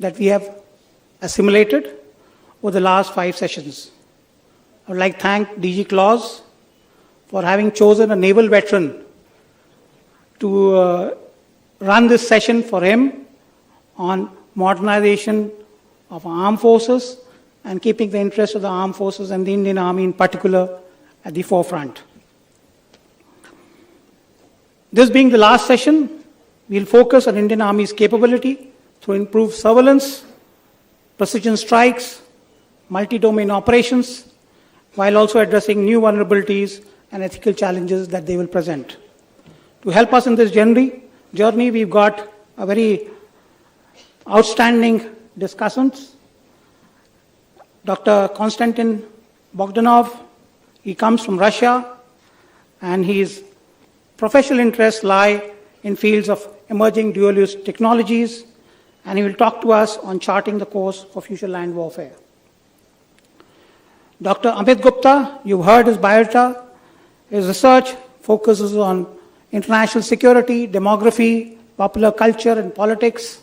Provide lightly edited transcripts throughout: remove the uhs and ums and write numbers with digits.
that we have assimilated over the last 5 sessions. I would like to thank DG Claus for having chosen a naval veteran to run this session for him on modernization of our armed forces and keeping the interest of the armed forces and the Indian Army in particular at the forefront. This being the last session, we'll focus on Indian Army's capability through improved surveillance, precision strikes, multi-domain operations, while also addressing new vulnerabilities and ethical challenges that they will present. To help us in this journey, we've got a very outstanding discussants. Dr. Konstantin Bogdanov, he comes from Russia, and his professional interests lie in fields of emerging dual-use technologies, and he will talk to us on charting the course for future land warfare. Dr. Amit Gupta, you've heard his biodata. His research focuses on international security, demography, popular culture, and politics.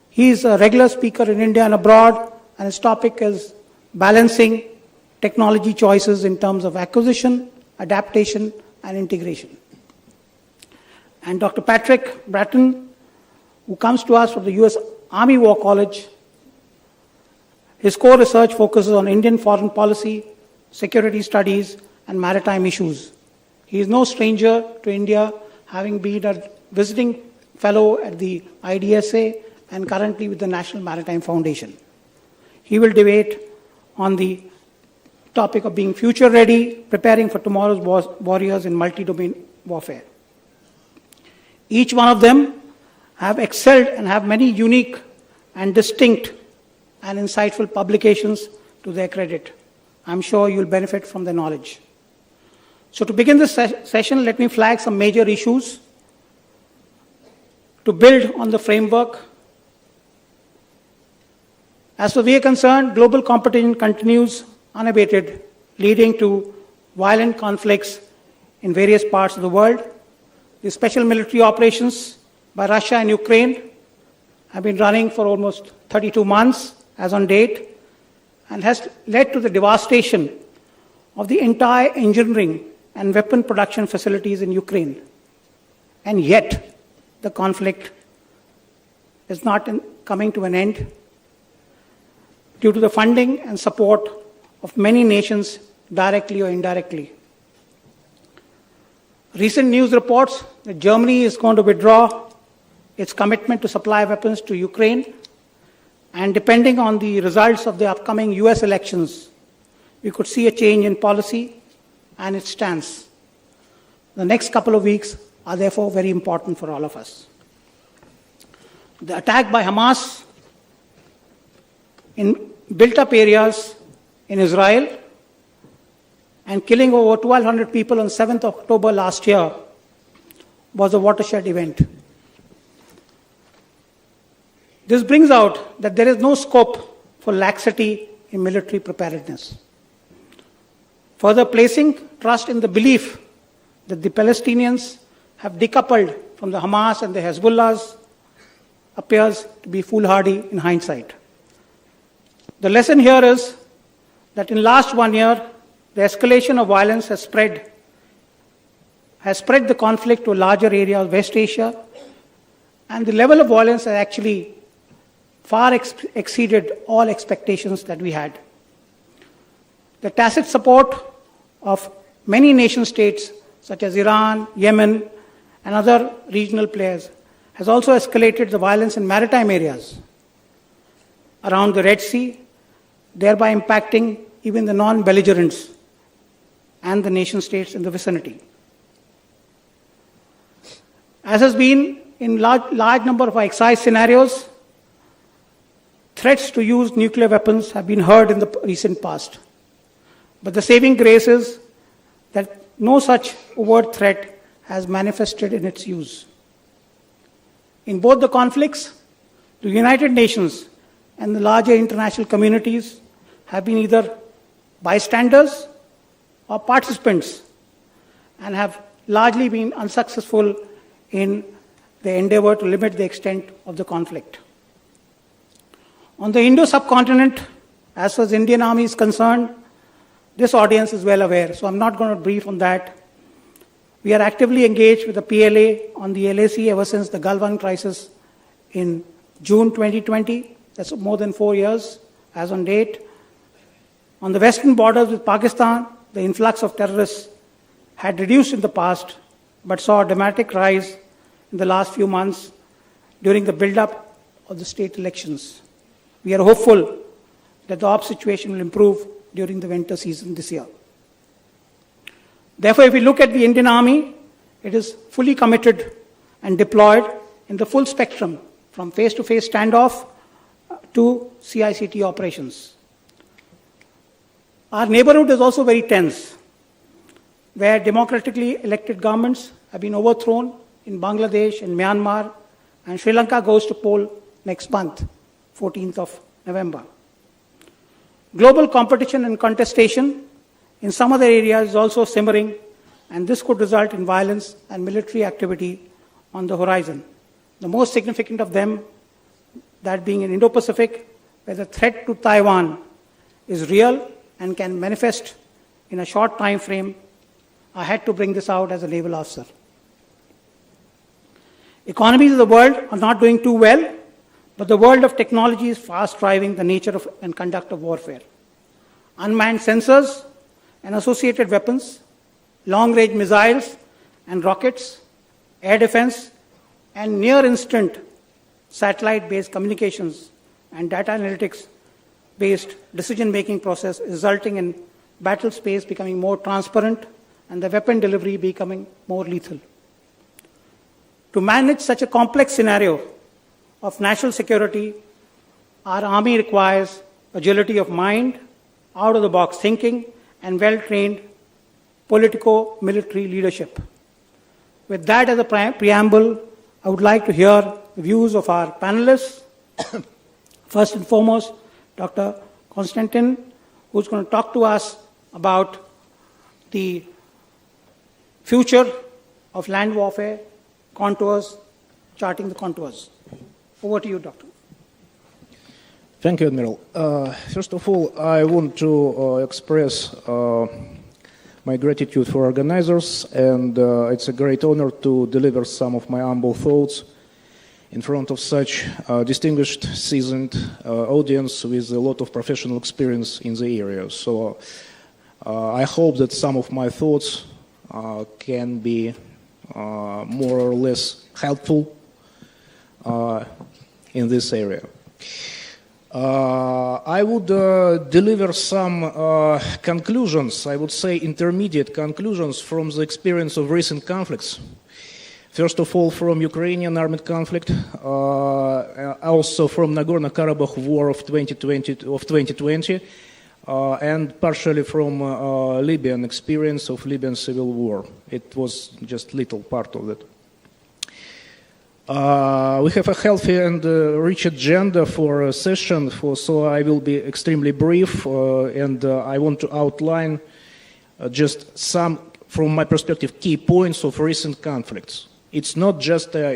He is a regular speaker in India and abroad, and his topic is balancing technology choices in terms of acquisition, adaptation, and integration. And Dr. Patrick Bratton, who comes to us from the US Army War College, his core research focuses on Indian foreign policy, security studies, and maritime issues. He is no stranger to India, having been a visiting fellow at the IDSA and currently with the National Maritime Foundation. He will debate on the topic of being future ready, preparing for tomorrow's warriors in multi-domain warfare. Each one of them have excelled and have many unique and distinct and insightful publications to their credit. I'm sure you'll benefit from their knowledge. So to begin this session, let me flag some major issues to build on the framework. As far as we are concerned, global competition continues unabated, leading to violent conflicts in various parts of the world. The special military operations by Russia and Ukraine have been running for almost 32 months as on date, and has led to the devastation of the entire engineering and weapon production facilities in Ukraine. And yet, the conflict is not coming to an end due to the funding and support of many nations, directly or indirectly. Recent news reports that Germany is going to withdraw its commitment to supply weapons to Ukraine, and depending on the results of the upcoming US elections, we could see a change in policy and its stance. The next couple of weeks are therefore very important for all of us. The attack by Hamas in built-up areas in Israel and killing over 1,200 people on 7th October last year was a watershed event. This brings out that there is no scope for laxity in military preparedness. Further placing trust in the belief that the Palestinians have decoupled from the Hamas and the Hezbollahs appears to be foolhardy in hindsight. The lesson here is that in last 1 year, the escalation of violence has spread the conflict to a larger area of West Asia, and the level of violence has actually far exceeded all expectations that we had. The tacit support of many nation states, such as Iran, Yemen, and other regional players, has also escalated the violence in maritime areas around the Red Sea, thereby impacting even the non-belligerents and the nation states in the vicinity. As has been in large number of exercise scenarios, threats to use nuclear weapons have been heard in the recent past. But the saving grace is that no such overt threat has manifested in its use. In both the conflicts, the United Nations and the larger international communities have been either bystanders or participants and have largely been unsuccessful in the endeavor to limit the extent of the conflict. On the Indo-subcontinent, as far as the Indian Army is concerned, this audience is well aware, so I'm not going to brief on that. We are actively engaged with the PLA on the LAC ever since the Galwan crisis in June 2020. That's more than 4 years as on date. On the western borders with Pakistan, the influx of terrorists had reduced in the past, but saw a dramatic rise in the last few months during the build-up of the state elections. We are hopeful that the ops situation will improve during the winter season this year. Therefore, if we look at the Indian Army, it is fully committed and deployed in the full spectrum, from face-to-face standoff to CICT operations. Our neighborhood is also very tense, where democratically elected governments have been overthrown in Bangladesh and Myanmar, and Sri Lanka goes to poll next month, 14th of November. Global competition and contestation in some other areas is also simmering, and this could result in violence and military activity on the horizon. The most significant of them, that being in Indo-Pacific, where the threat to Taiwan is real and can manifest in a short time frame. I had to bring this out as a naval officer. Economies of the world are not doing too well, but the world of technology is fast driving the nature of and conduct of warfare. Unmanned sensors and associated weapons, long-range missiles and rockets, air defense, and near-instant satellite-based communications and data analytics-based decision-making process, resulting in battle space becoming more transparent and the weapon delivery becoming more lethal. To manage such a complex scenario of national security, our Army requires agility of mind, out-of-the-box thinking, and well-trained politico-military leadership. With that as a preamble, I would like to hear the views of our panelists. First and foremost, Dr. Konstantin, who's going to talk to us about the future of land warfare, contours, charting the contours. Over to you, Doctor. Thank you, Admiral. First of all, I want to express my gratitude for organizers, and it's a great honor to deliver some of my humble thoughts in front of such distinguished, seasoned audience with a lot of professional experience in the area. So I hope that some of my thoughts can be more or less helpful in this area. I would deliver some conclusions, I would say intermediate conclusions from the experience of recent conflicts. First of all, from Ukrainian armed conflict, also from Nagorno-Karabakh war of 2020, and partially from Libyan experience of Libyan civil war. It was just little part of it. We have a healthy and rich agenda for a session, so I will be extremely brief, and I want to outline just some, from my perspective, key points of recent conflicts. It's not just a,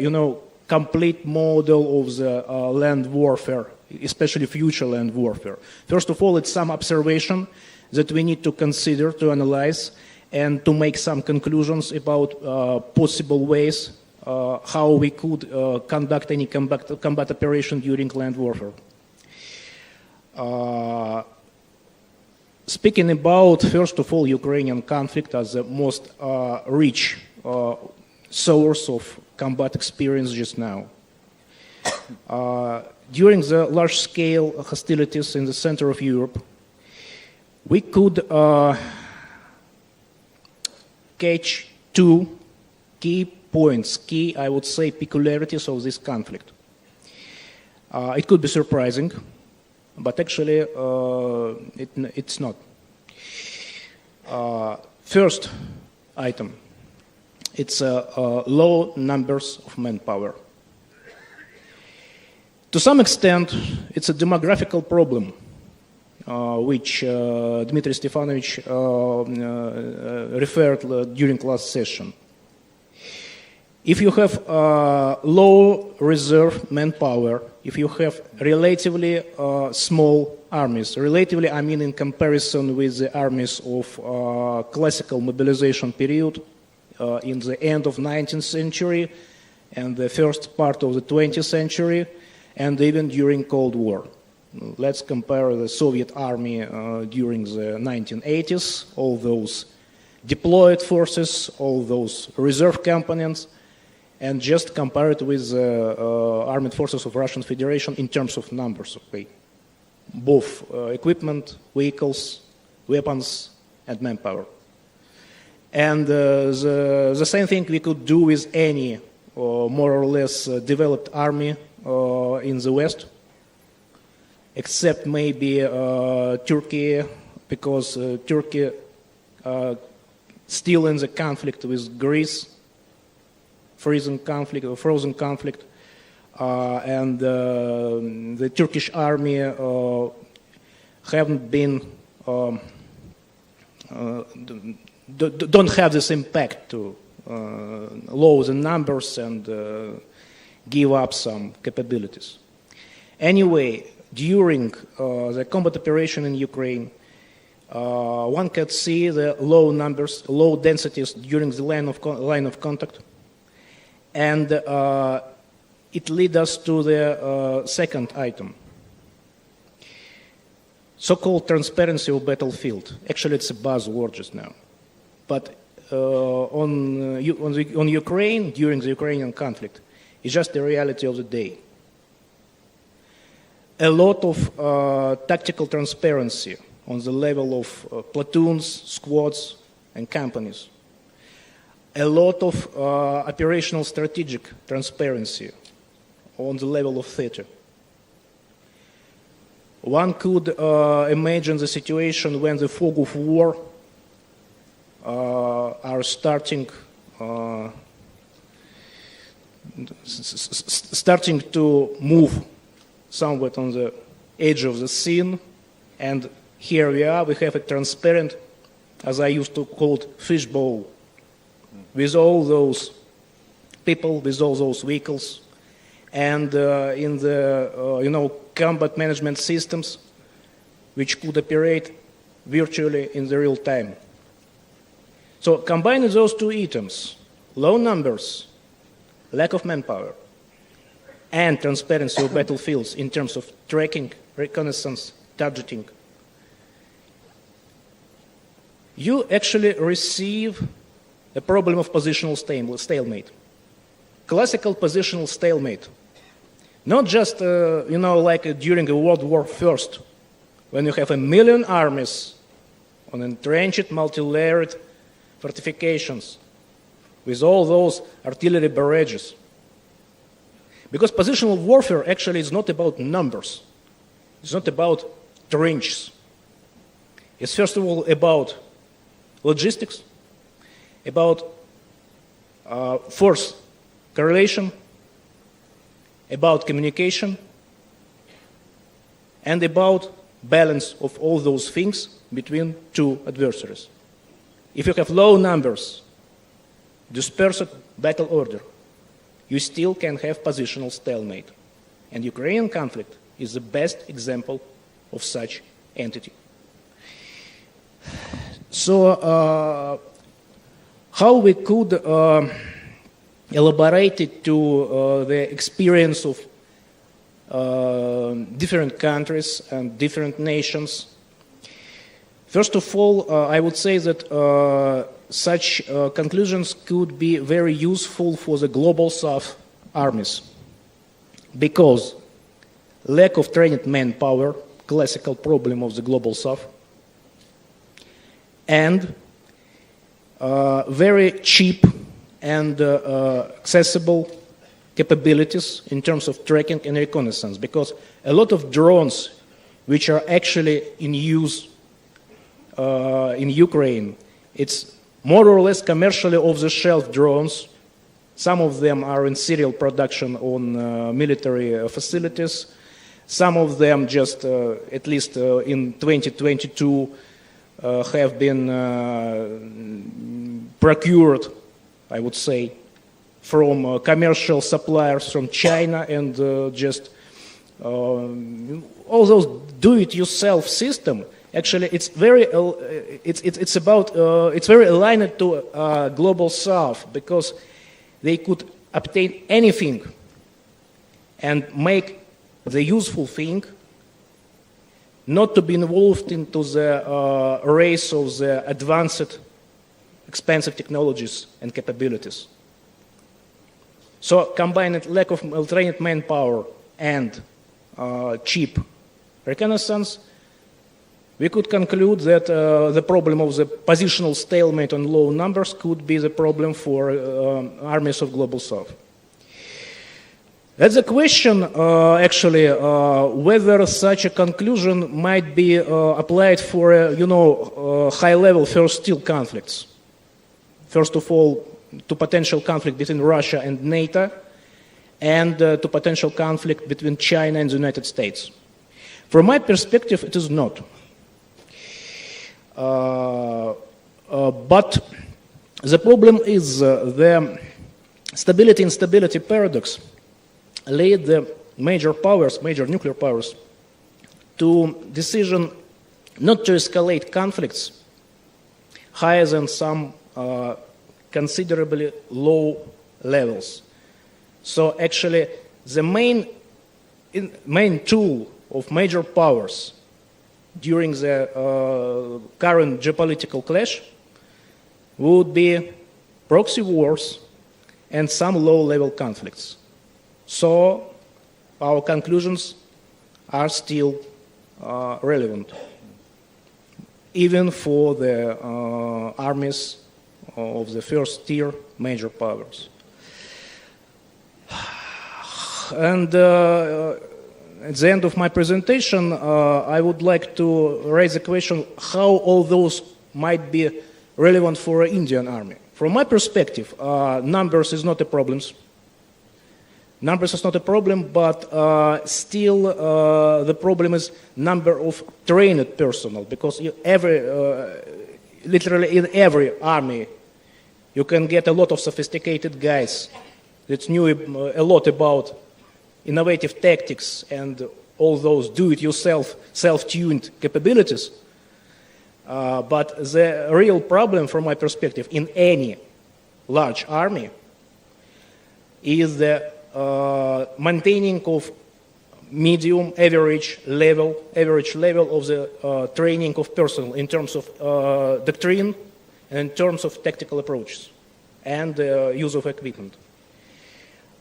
complete model of the land warfare, especially future land warfare. First of all, it's some observation that we need to consider, to analyze, and to make some conclusions about possible ways how we could conduct any combat operation during land warfare. Speaking about, first of all, Ukrainian conflict as the most rich source of combat experience just now. During the large-scale hostilities in the center of Europe, we could catch two key points, I would say, peculiarities of this conflict. It could be surprising, but actually it's not. First item, it's low numbers of manpower. To some extent, it's a demographical problem, which Dmitry Stefanovich referred during last session. If you have low reserve manpower if you have relatively small armies. Relatively, I mean in comparison with the armies of classical mobilization period in the end of 19th century and the first part of the 20th century, and even during Cold War. Let's compare the Soviet army during the 1980s, all those deployed forces, all those reserve components, and just compare it with the armed forces of Russian Federation in terms of numbers, okay? Both equipment, vehicles, weapons, and manpower. And the same thing we could do with any more or less developed army in the West, except maybe Turkey, because Turkey still in the conflict with Greece, frozen conflict, and the Turkish army haven't been don't have this impact to lower the numbers and give up some capabilities. Anyway, during the combat operation in Ukraine, one can see the low numbers, low densities during the line of contact, and it leads us to the second item, so-called transparency of battlefield. Actually, it's a buzzword just now, but on Ukraine, during the Ukrainian conflict, it's just the reality of the day. A lot of tactical transparency on the level of platoons, squads, and companies. A lot of operational strategic transparency on the level of theater. One could imagine the situation when the fog of war are starting to move somewhat on the edge of the scene, and here we are, we have a transparent, as I used to call it, fishbowl, with all those people, with all those vehicles, and in the combat management systems, which could operate virtually in the real time. So combining those two items, low numbers, lack of manpower, and transparency of battlefields in terms of tracking, reconnaissance, targeting, you actually receive a problem of positional stalemate. Classical positional stalemate. Not just, like during World War I, when you have 1 million armies on entrenched, multi-layered fortifications with all those artillery barrages. Because positional warfare actually is not about numbers. It's not about trenches. It's first of all about logistics, about force correlation, about communication, and about balance of all those things between two adversaries. If you have low numbers, dispersed battle order, you still can have positional stalemate. And Ukrainian conflict is the best example of such entity. So how we could elaborate it to the experience of different countries and different nations? First of all, I would say that such conclusions could be very useful for the global South armies, because lack of trained manpower, classical problem of the global South, and very cheap and accessible capabilities in terms of tracking and reconnaissance, because a lot of drones which are actually in use in Ukraine, it's more or less commercially off-the-shelf drones. Some of them are in serial production on military facilities. Some of them just, at least in 2022, have been procured, I would say, from commercial suppliers from China and just all those do-it-yourself system, actually, it's very aligned to global South, because they could obtain anything and make the useful thing, not to be involved into the race of the advanced, expensive technologies and capabilities. So combined lack of trained manpower and cheap reconnaissance, we could conclude that the problem of the positional stalemate on low numbers could be the problem for armies of Global South. That's the question, actually, whether such a conclusion might be applied for, high-level first-tier conflicts. First of all, to potential conflict between Russia and NATO, and to potential conflict between China and the United States. From my perspective, it is not. But the problem is the stability-instability paradox led the major powers, major nuclear powers, to decision not to escalate conflicts higher than some considerably low levels. So actually, the main tool of major powers during the current geopolitical clash would be proxy wars and some low-level conflicts. So our conclusions are still relevant, even for the armies of the first-tier major powers. And at the end of my presentation, I would like to raise the question how all those might be relevant for an Indian army. From my perspective, numbers is not a problem. Numbers is not a problem, but still the problem is number of trained personnel, because literally in every army you can get a lot of sophisticated guys that knew a lot about innovative tactics and all those do-it-yourself, self-tuned capabilities. But the real problem, from my perspective, in any large army is the maintaining of medium average level of the training of personnel in terms of doctrine and in terms of tactical approaches and use of equipment.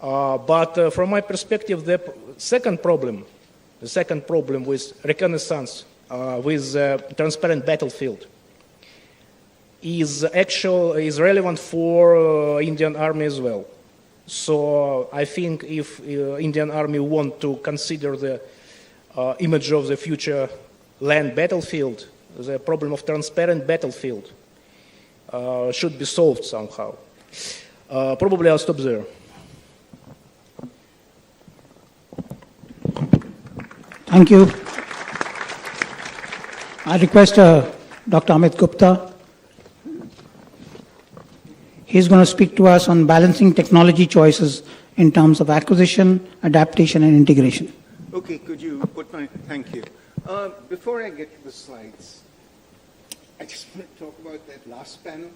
But from my perspective, the second problem with reconnaissance, with transparent battlefield, is relevant for Indian Army as well. So I think if Indian Army want to consider the image of the future land battlefield, the problem of transparent battlefield should be solved somehow. Probably I'll stop there. Thank you. I request Dr. Amit Gupta. He's going to speak to us on balancing technology choices in terms of acquisition, adaptation, and integration. Okay, could you put my... Thank you. Before I get to the slides, I just want to talk about that last panel,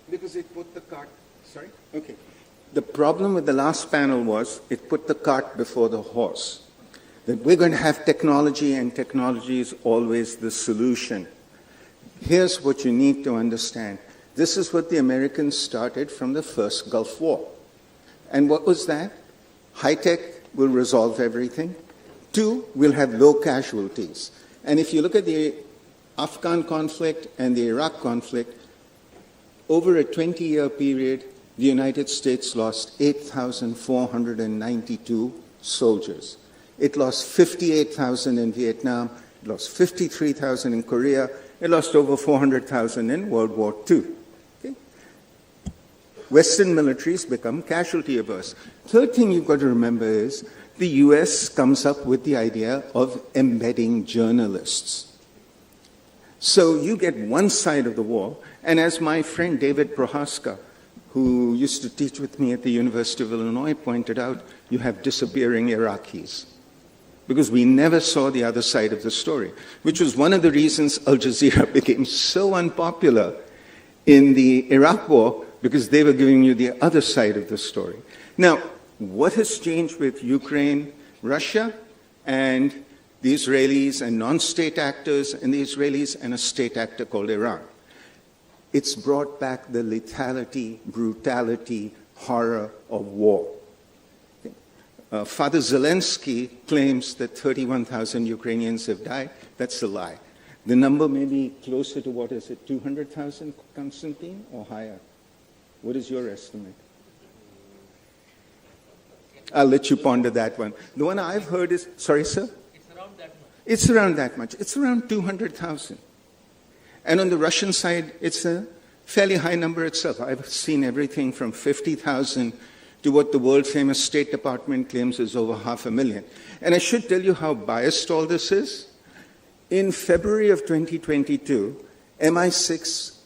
because it put the cart... Sorry? Okay. The problem with the last panel was it put the cart before the horse. That we're going to have technology, and technology is always the solution. Here's what you need to understand. This is what the Americans started from the first Gulf War. And what was that? High-tech will resolve everything. 2, we'll have low casualties. And if you look at the Afghan conflict and the Iraq conflict, over a 20-year period, the United States lost 8,492 soldiers. It lost 58,000 in Vietnam, it lost 53,000 in Korea, it lost over 400,000 in World War II. Okay? Western militaries become casualty averse. Third thing you've got to remember is the US comes up with the idea of embedding journalists. So you get one side of the war, and as my friend David Prohaska, who used to teach with me at the University of Illinois, pointed out, you have disappearing Iraqis. because we never saw the other side of the story, which was one of the reasons Al Jazeera became so unpopular in the Iraq war, because they were giving you the other side of the story. Now, what has changed with Ukraine, Russia, and the Israelis and non-state actors, and the Israelis and a state actor called Iran? It's brought back the lethality, brutality, horror of war. Father Zelensky claims that 31,000 Ukrainians have died. That's a lie. The number may be closer to, what is it, 200,000, Konstantin, or higher? What is your estimate? I'll let you ponder that one. The one I've heard is, sorry, sir? It's around that much. It's around that much. It's around 200,000. And on the Russian side, it's a fairly high number itself. I've seen everything from 50,000 to what the world-famous State Department claims is over 500,000. And I should tell you how biased all this is. In February of 2022, MI6,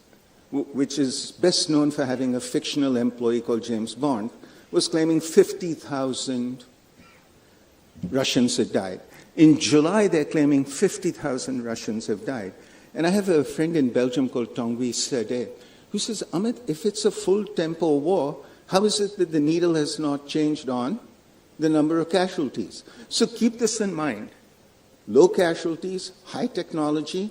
which is best known for having a fictional employee called James Bond, was claiming 50,000 Russians had died. In July, they're claiming 50,000 Russians have died. And I have a friend in Belgium called Tanguy Sade, who says, Amit, if it's a full-tempo war, how is it that the needle has not changed on the number of casualties? So keep this in mind. Low casualties, high technology,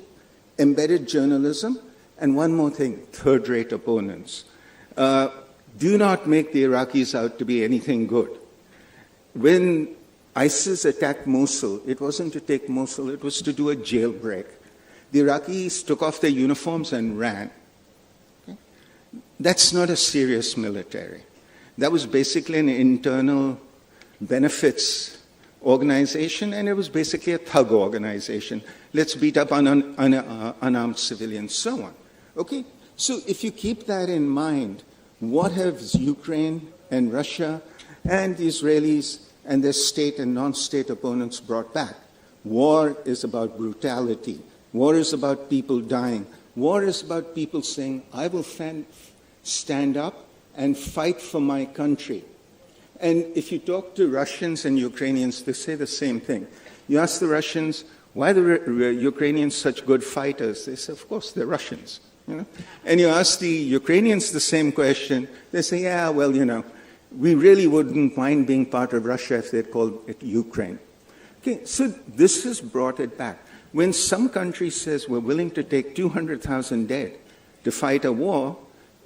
embedded journalism, and one more thing, third-rate opponents. Do not make the Iraqis out to be anything good. When ISIS attacked Mosul, it wasn't to take Mosul, it was to do a jailbreak. The Iraqis took off their uniforms and ran. Okay? That's not a serious military. That was basically an internal benefits organization, and it was basically a thug organization. Let's beat up on unarmed civilians, so on. Okay? So if you keep that in mind, what have Ukraine and Russia and the Israelis and their state and non-state opponents brought back? War is about brutality. War is about people dying. War is about people saying, I will stand up and fight for my country. And if you talk to Russians and Ukrainians, they say the same thing. You ask the Russians, why are the Ukrainians such good fighters? They say, of course, they're Russians. You know? And you ask the Ukrainians the same question, they say, yeah, well, you know, we really wouldn't mind being part of Russia if they'd called it Ukraine. Okay, so this has brought it back. When some country says we're willing to take 200,000 dead to fight a war,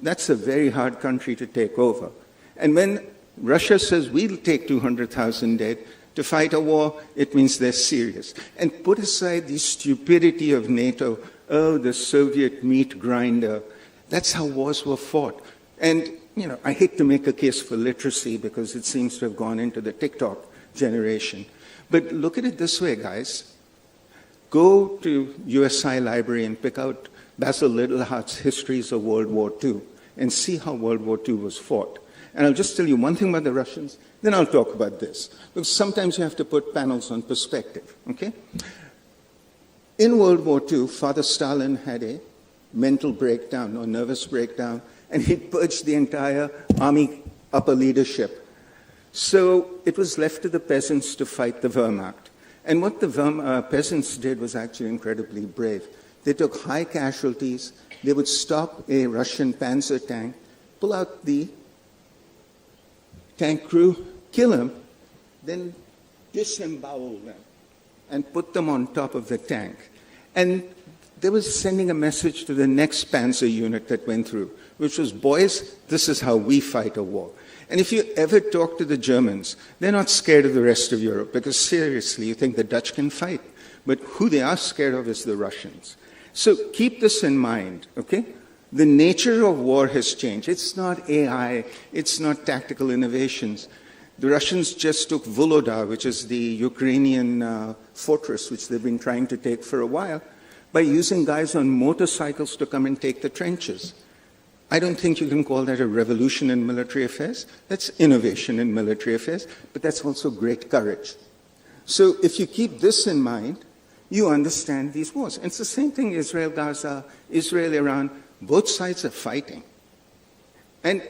that's a very hard country to take over. And when Russia says we'll take 200,000 dead to fight a war, it means they're serious. And put aside the stupidity of NATO, oh, the Soviet meat grinder. That's how wars were fought. And, you know, I hate to make a case for literacy because it seems to have gone into the TikTok generation. But look at it this way, guys. Go to USI Library and pick out Basil Littlehart's Histories of World War II and see how World War II was fought. And I'll just tell you one thing about the Russians, then I'll talk about this. Because sometimes you have to put panels on perspective, okay? In World War II, Father Stalin had a mental breakdown or nervous breakdown, and he purged the entire army upper leadership. So it was left to the peasants to fight the Wehrmacht. And what the peasants did was actually incredibly brave. They took high casualties. They would stop a Russian panzer tank, pull out the tank crew, kill them, then disembowel them and put them on top of the tank. And they were sending a message to the next panzer unit that went through, which was, boys, this is how we fight a war. And if you ever talk to the Germans, they're not scared of the rest of Europe, because seriously, you think the Dutch can fight. But who they are scared of is the Russians. So keep this in mind, okay? The nature of war has changed. It's not AI, it's not tactical innovations. The Russians just took Volodar, which is the Ukrainian fortress, which they've been trying to take for a while, by using guys on motorcycles to come and take the trenches. I don't think you can call that a revolution in military affairs. That's innovation in military affairs, but that's also great courage. So if you keep this in mind, you understand these wars. And it's the same thing Israel-Gaza, Israel-Iran, both sides are fighting. And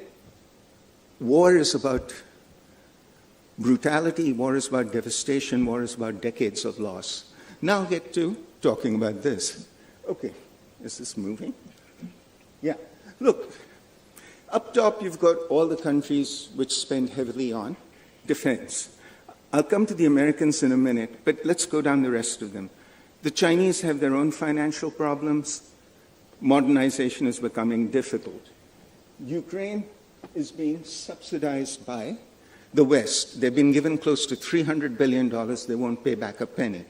war is about brutality, war is about devastation, war is about decades of loss. Now I'll get to talking about this. Okay, is this moving? Yeah, look, up top you've got all the countries which spend heavily on defense. I'll come to the Americans in a minute, but let's go down the rest of them. The Chinese have their own financial problems. Modernization is becoming difficult. Ukraine is being subsidized by the West. They've been given close to $300 billion. They won't pay back a penny.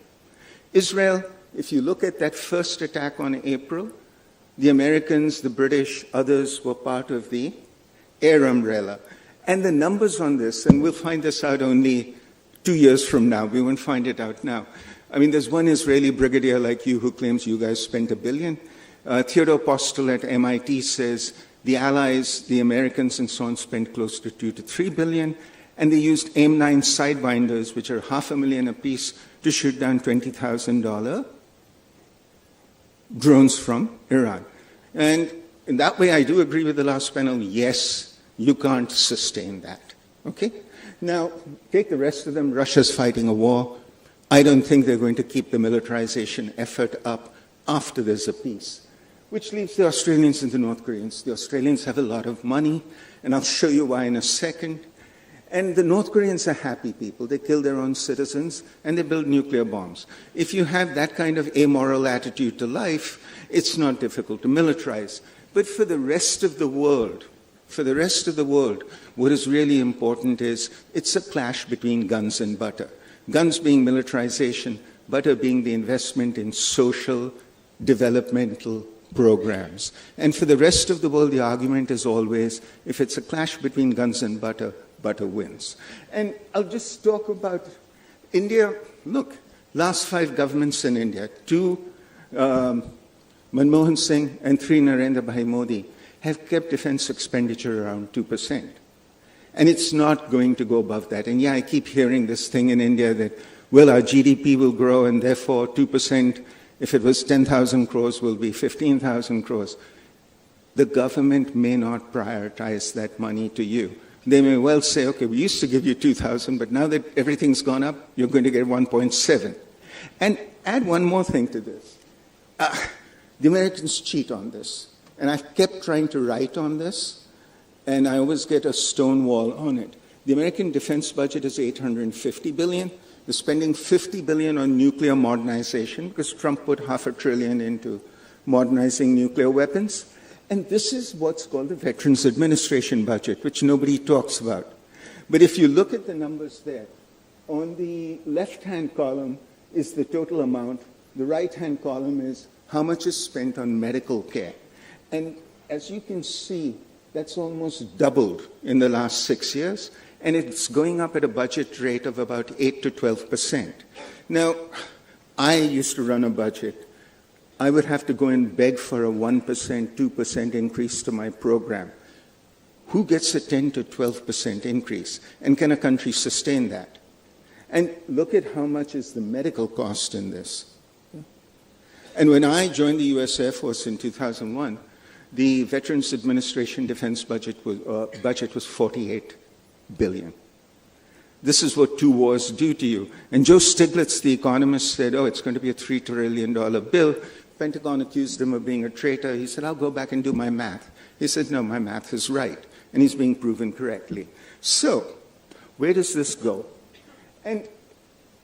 Israel, if you look at that first attack on April, the Americans, the British, others were part of the air umbrella. And the numbers on this, and we'll find this out only 2 years from now. We won't find it out now. I mean, there's one Israeli brigadier like you who claims you guys spent $1 billion. Theodore Postel at MIT says the Allies, the Americans and so on, spent close to $2 to $3 billion. And they used AIM-9 sidewinders, which are $500,000 apiece, to shoot down $20,000 drones from Iran. And in that way, I do agree with the last panel. Yes, you can't sustain that. Okay? Now, take the rest of them. Russia's fighting a war. I don't think they're going to keep the militarization effort up after there's a peace, which leaves the Australians and the North Koreans. The Australians have a lot of money, and I'll show you why in a second. And the North Koreans are happy people. They kill their own citizens, and they build nuclear bombs. If you have that kind of amoral attitude to life, it's not difficult to militarize. But for the rest of the world, what is really important is it's a clash between guns and butter. Guns being militarization, butter being the investment in social, developmental programs. And for the rest of the world, the argument is always, if it's a clash between guns and butter, butter wins. And I'll just talk about India. Look, last 5 governments in India, 2 Manmohan Singh and 3 Narendra Bhai Modi, have kept defense expenditure around 2%. And it's not going to go above that. And yeah, I keep hearing this thing in India that, well, our GDP will grow and therefore 2%, if it was 10,000 crores, will be 15,000 crores. The government may not prioritize that money to you. They may well say, okay, we used to give you 2,000, but now that everything's gone up, you're going to get 1.7. And add one more thing to this. The Americans cheat on this. And I've kept trying to write on this, and I always get a stone wall on it. The American defense budget is $850 billion. They're spending $50 billion on nuclear modernization because Trump put $500 billion into modernizing nuclear weapons. And this is what's called the Veterans Administration budget, which nobody talks about. But if you look at the numbers there, on the left-hand column is the total amount. The right-hand column is how much is spent on medical care. And as you can see, that's almost doubled in the last 6 years, and it's going up at a budget rate of about 8 to 12%. Now, I used to run a budget. I would have to go and beg for a 1%, 2% increase to my program. Who gets a 10 to 12% increase? And can a country sustain that? And look at how much is the medical cost in this. And when I joined the U.S. Air Force in 2001, the Veterans Administration defense budget was $48 billion. This is what 2 wars do to you. And Joe Stiglitz, the economist, said, oh, it's going to be a $3 trillion bill. Pentagon accused him of being a traitor. He said, I'll go back and do my math. He said, no, my math is right. And he's being proven correctly. So, where does this go? And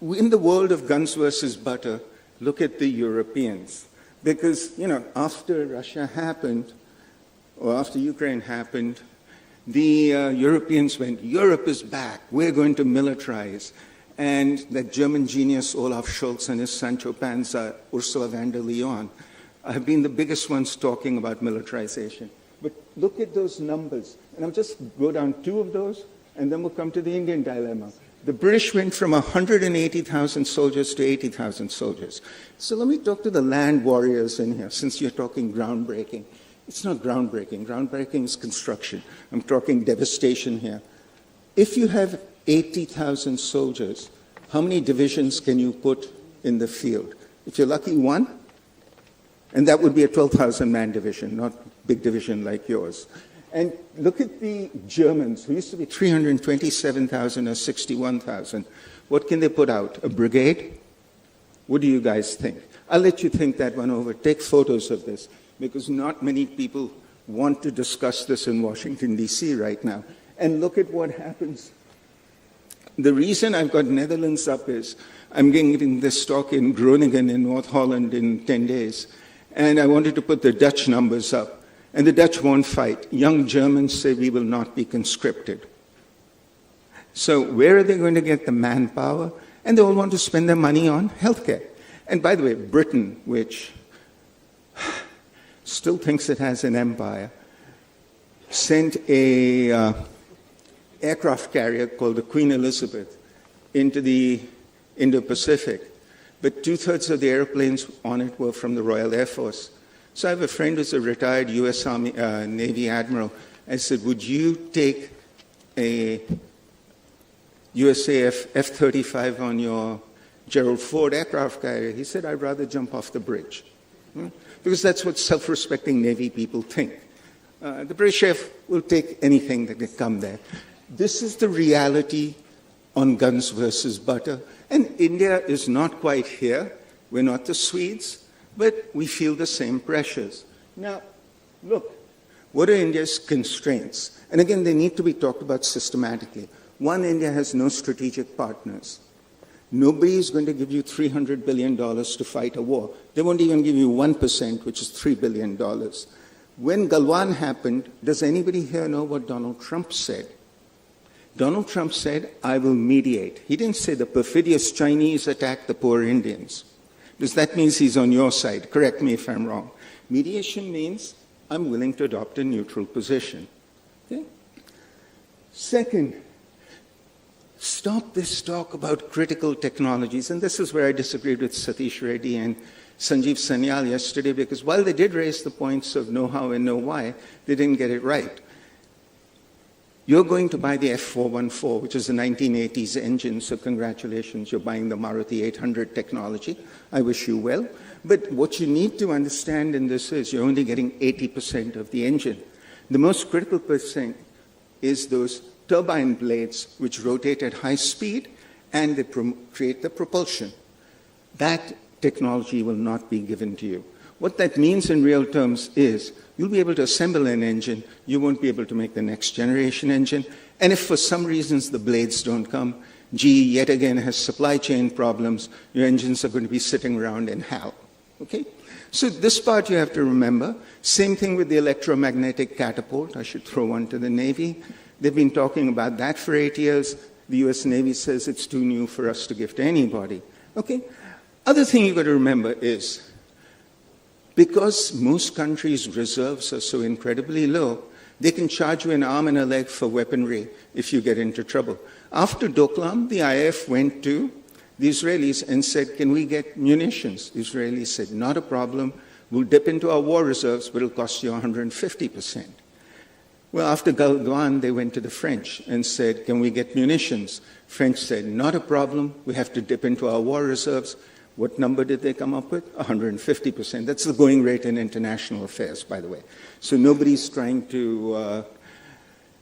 in the world of guns versus butter, look at the Europeans. Because, after Russia happened, or after Ukraine happened, the Europeans went, Europe is back, we're going to militarize. And that German genius, Olaf Scholz, and his Sancho Panza, Ursula von der Leyen, have been the biggest ones talking about militarization. But look at those numbers. And I'll just go down 2 of those, and then we'll come to the Indian dilemma. The British went from 180,000 soldiers to 80,000 soldiers. So let me talk to the land warriors in here, since you're talking groundbreaking. It's not groundbreaking. Groundbreaking is construction. I'm talking devastation here. If you have 80,000 soldiers, how many divisions can you put in the field? If you're lucky, 1. And that would be a 12,000-man division, not a big division like yours. And look at the Germans, who used to be 327,000 or 61,000. What can they put out? A brigade? What do you guys think? I'll let you think that one over. Take photos of this, because not many people want to discuss this in Washington, D.C. right now. And look at what happens. The reason I've got Netherlands up is I'm giving this talk in Groningen in North Holland in 10 days. And I wanted to put the Dutch numbers up. And the Dutch won't fight. Young Germans say we will not be conscripted. So where are they going to get the manpower? And they all want to spend their money on healthcare. And by the way, Britain, which still thinks it has an empire, sent a aircraft carrier called the Queen Elizabeth into the Indo-Pacific. But 2/3 of the airplanes on it were from the Royal Air Force. So I have a friend who's a retired U.S. Army, Navy Admiral. I said, would you take a USAF F-35 on your Gerald Ford aircraft carrier? He said, I'd rather jump off the bridge. Because that's what self-respecting Navy people think. The British Air will take anything that can come there. This is the reality on guns versus butter. And India is not quite here. We're not the Swedes, but we feel the same pressures. Now, look, what are India's constraints? And again, they need to be talked about systematically. One, India has no strategic partners. Nobody is going to give you $300 billion to fight a war. They won't even give you 1%, which is $3 billion. When Galwan happened, does anybody here know what Donald Trump said? Donald Trump said, I will mediate. He didn't say the perfidious Chinese attacked the poor Indians. Because that means he's on your side. Correct me if I'm wrong. Mediation means I'm willing to adopt a neutral position. Okay? Second, stop this talk about critical technologies. And this is where I disagreed with Satish Reddy and Sanjeev Sanyal yesterday, because while they did raise the points of know-how and know-why, they didn't get it right. You're going to buy the F414, which is a 1980s engine, so congratulations, you're buying the Maruti 800 technology. I wish you well. But what you need to understand in this is you're only getting 80% of the engine. The most critical percent is those turbine blades which rotate at high speed and they create the propulsion. That technology will not be given to you. What that means in real terms is you'll be able to assemble an engine, you won't be able to make the next generation engine, and if for some reasons the blades don't come, GE yet again has supply chain problems, your engines are going to be sitting around in hell. Okay? So this part you have to remember. Same thing with the electromagnetic catapult. I should throw one to the Navy. They've been talking about that for 8 years. The US Navy says it's too new for us to give to anybody. Okay? Other thing you've got to remember is, because most countries' reserves are so incredibly low, they can charge you an arm and a leg for weaponry if you get into trouble. After Doklam, the IAF went to the Israelis and said, can we get munitions? The Israelis said, not a problem. We'll dip into our war reserves, but it'll cost you 150%. Well, after Galwan, they went to the French and said, can we get munitions? French said, not a problem. We have to dip into our war reserves. What number did they come up with? 150%. That's the going rate in international affairs, by the way. So nobody's trying to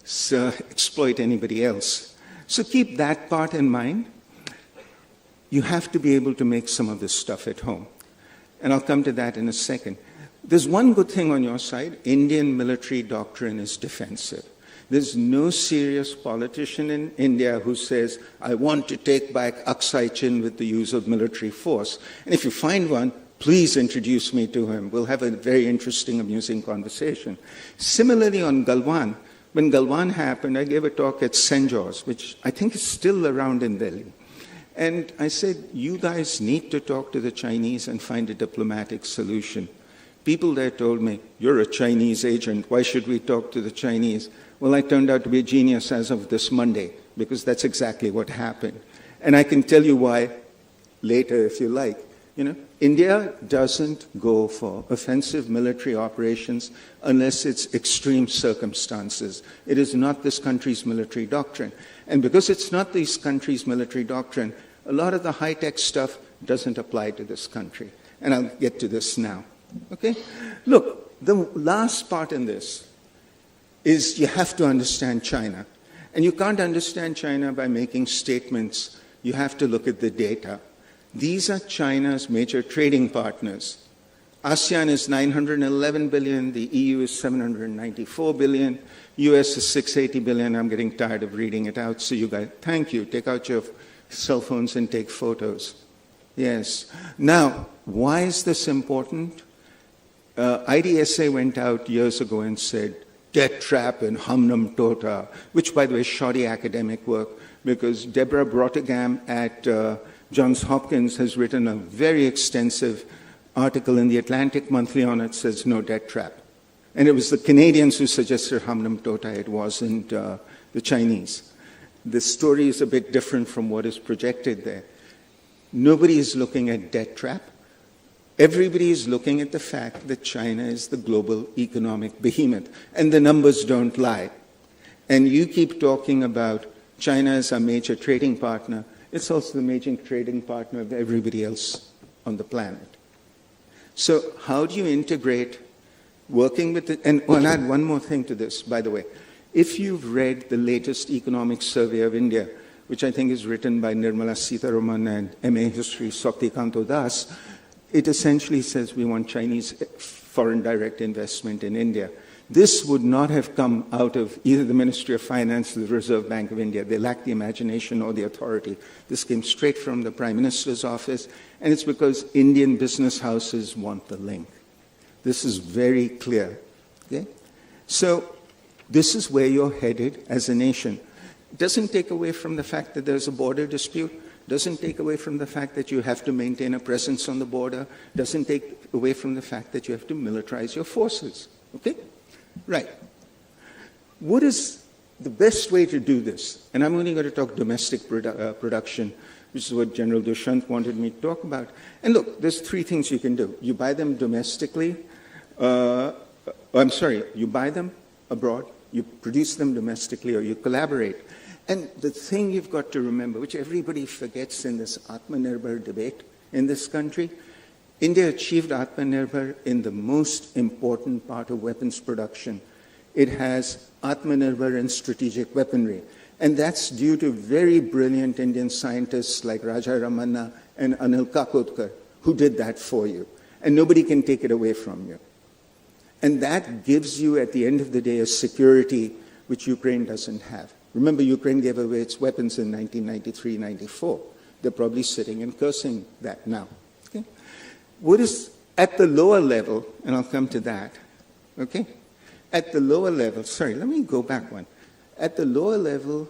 exploit anybody else. So keep that part in mind. You have to be able to make some of this stuff at home. And I'll come to that in a second. There's one good thing on your side. Indian military doctrine is defensive. There's no serious politician in India who says, I want to take back Aksai Chin with the use of military force. And if you find one, please introduce me to him. We'll have a very interesting, amusing conversation. Similarly on Galwan, when Galwan happened, I gave a talk at St. George, which I think is still around in Delhi. And I said, you guys need to talk to the Chinese and find a diplomatic solution. People there told me, you're a Chinese agent, why should we talk to the Chinese? Well, I turned out to be a genius as of this Monday, because that's exactly what happened. And I can tell you why later if you like. You know, India doesn't go for offensive military operations unless it's extreme circumstances. It is not this country's military doctrine. And because it's not this country's military doctrine, a lot of the high-tech stuff doesn't apply to this country. And I'll get to this now. Okay? Look, the last part in this, is you have to understand China. And you can't understand China by making statements. You have to look at the data. These are China's major trading partners. ASEAN is 911 billion, the EU is 794 billion, US is 680 billion. I'm getting tired of reading it out, so you guys, thank you. Take out your cell phones and take photos. Yes. Now, why is this important? IDSA went out years ago and said, debt trap and humnum tota, which, by the way, is shoddy academic work, because Deborah Brottigam at Johns Hopkins has written a very extensive article in the Atlantic Monthly on it, says no debt trap. And it was the Canadians who suggested humnum tota, it wasn't the Chinese. The story is a bit different from what is projected there. Nobody is looking at debt trap. Everybody is looking at the fact that China is the global economic behemoth, and the numbers don't lie. And you keep talking about China as a major trading partner. It's also the major trading partner of everybody else on the planet. So how do you integrate working with it? And I'll add one more thing to this, by the way. If you've read the latest economic survey of India, which I think is written by Nirmala Sitharaman and MA History Saktikanto Das, it essentially says we want Chinese foreign direct investment in India. This would not have come out of either the Ministry of Finance or the Reserve Bank of India. They lack the imagination or the authority. This came straight from the Prime Minister's office, and it's because Indian business houses want the link. This is very clear. Okay? So this is where you're headed as a nation. It doesn't take away from the fact that there's a border dispute. Doesn't take away from the fact that you have to maintain a presence on the border. Doesn't take away from the fact that you have to militarize your forces. Okay? Right. What is the best way to do this? And I'm only going to talk domestic production, which is what General Dushant wanted me to talk about. And look, there's three things you can do. You buy them domestically. You buy them abroad, you produce them domestically, or you collaborate. And the thing you've got to remember, which everybody forgets in this Atmanirbhar debate in this country, India achieved Atmanirbhar in the most important part of weapons production. It has Atmanirbhar in strategic weaponry. And that's due to very brilliant Indian scientists like Raja Ramanna and Anil Kakotkar, who did that for you. And nobody can take it away from you. And that gives you, at the end of the day, a security which Ukraine doesn't have. Remember, Ukraine gave away its weapons in 1993-94. They're probably sitting and cursing that now. Okay? What is at the lower level, and I'll come to that, okay? At the lower level, sorry, let me go back one. At the lower level,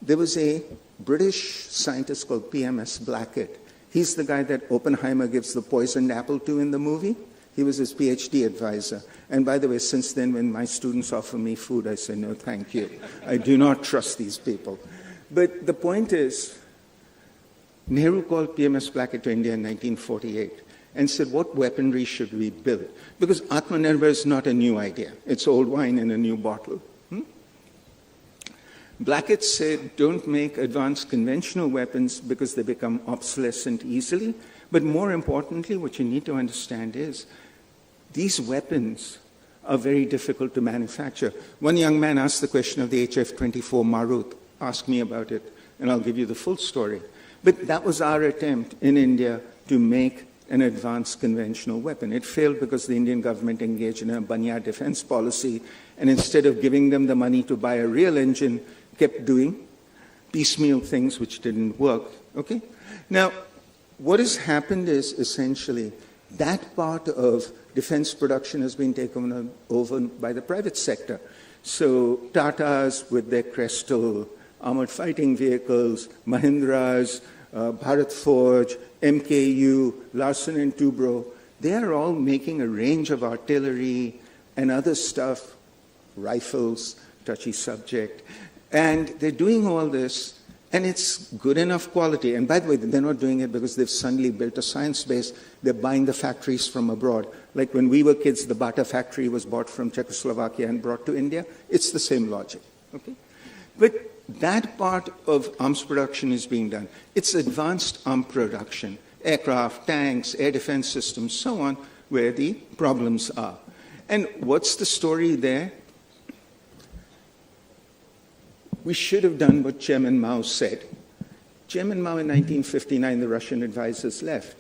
there was a British scientist called P.M.S. Blackett. He's the guy that Oppenheimer gives the poisoned apple to in the movie. He was his PhD advisor. And by the way, since then, when my students offer me food, I say, no, thank you. I do not trust these people. But the point is, Nehru called P.M.S. Blackett to India in 1948 and said, what weaponry should we build? Because Atmanirbhar is not a new idea. It's old wine in a new bottle. Blackett said, don't make advanced conventional weapons because they become obsolescent easily. But more importantly, what you need to understand is, these weapons are very difficult to manufacture. One young man asked the question of the HF-24 Marut. Ask me about it, and I'll give you the full story. But that was our attempt in India to make an advanced conventional weapon. It failed because the Indian government engaged in a Banya defense policy, and instead of giving them the money to buy a real engine, kept doing piecemeal things which didn't work. Okay? Now, what has happened is essentially that part of defense production has been taken over by the private sector. So Tatas with their Crystal armored fighting vehicles, Mahindras, Bharat Forge, MKU, Larsen and Toubro, they are all making a range of artillery and other stuff, rifles, touchy subject. And they're doing all this, and it's good enough quality. And by the way, they're not doing it because they've suddenly built a science base. They're buying the factories from abroad. Like when we were kids, the Bata factory was bought from Czechoslovakia and brought to India. It's the same logic. Okay? But that part of arms production is being done. It's advanced arms production, aircraft, tanks, air defense systems, so on, where the problems are. And what's the story there? we should have done what Chairman Mao said. Chairman Mao in 1959, the Russian advisors left.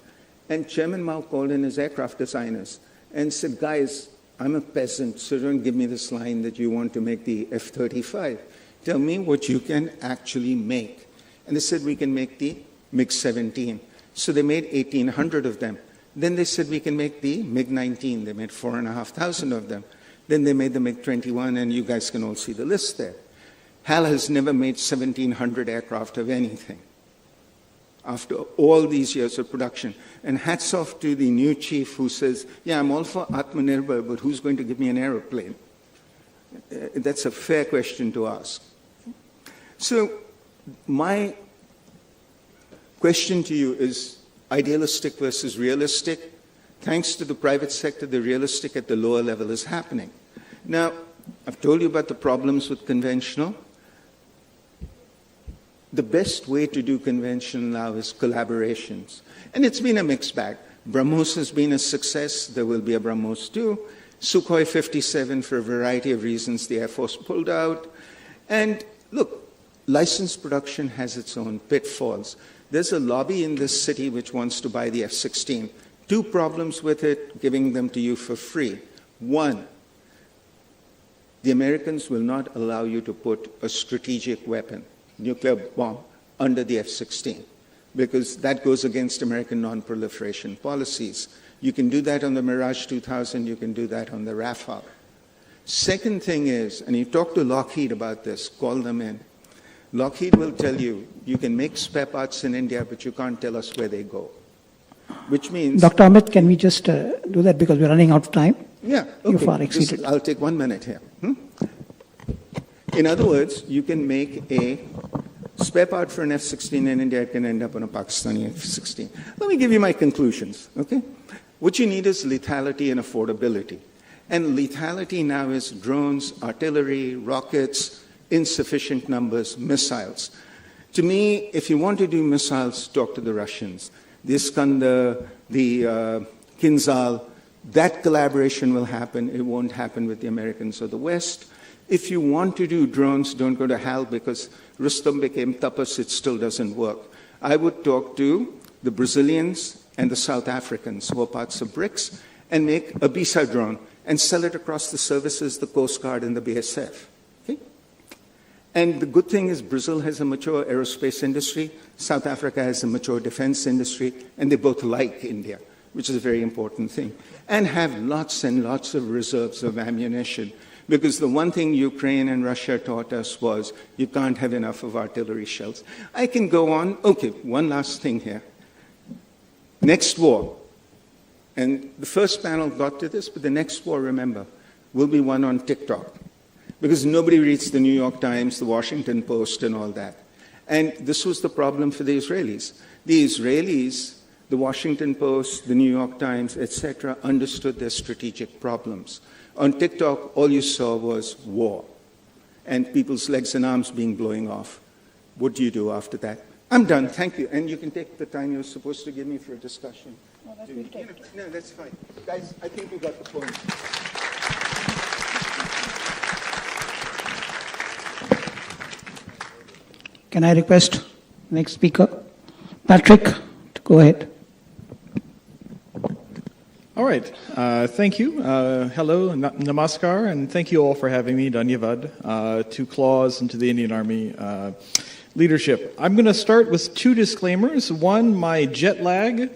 And Chairman Mao called in his aircraft designers and said, guys, I'm a peasant, so don't give me this line that you want to make the F-35. Tell me what you can actually make. And they said, we can make the MiG-17. So they made 1,800 of them. Then they said, we can make the MiG-19. They made 4,500 of them. Then they made the MiG-21, and you guys can all see the list there. HAL has never made 1,700 aircraft of anything after all these years of production. And hats off to the new chief who says, yeah, I'm all for Atmanirbhar, but who's going to give me an aeroplane? That's a fair question to ask. So my question to you is idealistic versus realistic. Thanks to the private sector, the realistic at the lower level is happening. Now, I've told you about the problems with conventional. The best way to do conventional now is collaborations. And it's been a mixed bag. BrahMos has been a success. There will be a BrahMos 2. Sukhoi 57, for a variety of reasons, the Air Force pulled out. And look, licensed production has its own pitfalls. There's a lobby in this city which wants to buy the F-16. Two problems with it, giving them to you for free. One, the Americans will not allow you to put a strategic weapon, nuclear bomb, under the F-16, because that goes against American non-proliferation policies. You can do that on the Mirage 2000, you can do that on the Rafale. Second thing is, and you talk to Lockheed about this, call them in. Lockheed will tell you, you can make spare parts in India, but you can't tell us where they go. Which means... Dr. Amit, can we just do that because we're running out of time? Yeah, okay. You're far exceeded. I'll take 1 minute here. In other words, you can make a spare part for an F-16 in India, it can end up on a Pakistani F-16. Let me give you my conclusions, okay? What you need is lethality and affordability. And lethality now is drones, artillery, rockets, insufficient numbers, missiles. To me, if you want to do missiles, talk to the Russians. The Iskander, the Kinzhal, that collaboration will happen. It won't happen with the Americans or the West. If you want to do drones, don't go to HAL because Rustam became tapas, it still doesn't work. I would talk to the Brazilians and the South Africans who are parts of BRICS and make a BISA drone and sell it across the services, the Coast Guard and the BSF. Okay? And the good thing is Brazil has a mature aerospace industry, South Africa has a mature defense industry, and they both like India, which is a very important thing, and have lots and lots of reserves of ammunition. Because the one thing Ukraine and Russia taught us was you can't have enough of artillery shells. I can go on. Okay, one last thing here. Next war, and the first panel got to this, but the next war, remember, will be one on TikTok. Because nobody reads the New York Times, the Washington Post, and all that. And this was the problem for the Israelis. The Israelis, the Washington Post, the New York Times, etc., understood their strategic problems. On TikTok, all you saw was war and people's legs and arms being blowing off. What do you do after that? I'm done. Thank you. And you can take the time you're supposed to give me for a discussion. No, that's fine. Guys, I think you got the point. Can I request next speaker, Patrick, to go ahead? All right. Thank you. Hello, namaskar, and thank you all for having me. Dhanyavad to Claus and to the Indian Army leadership. I'm going to start with two disclaimers. One, my jet lag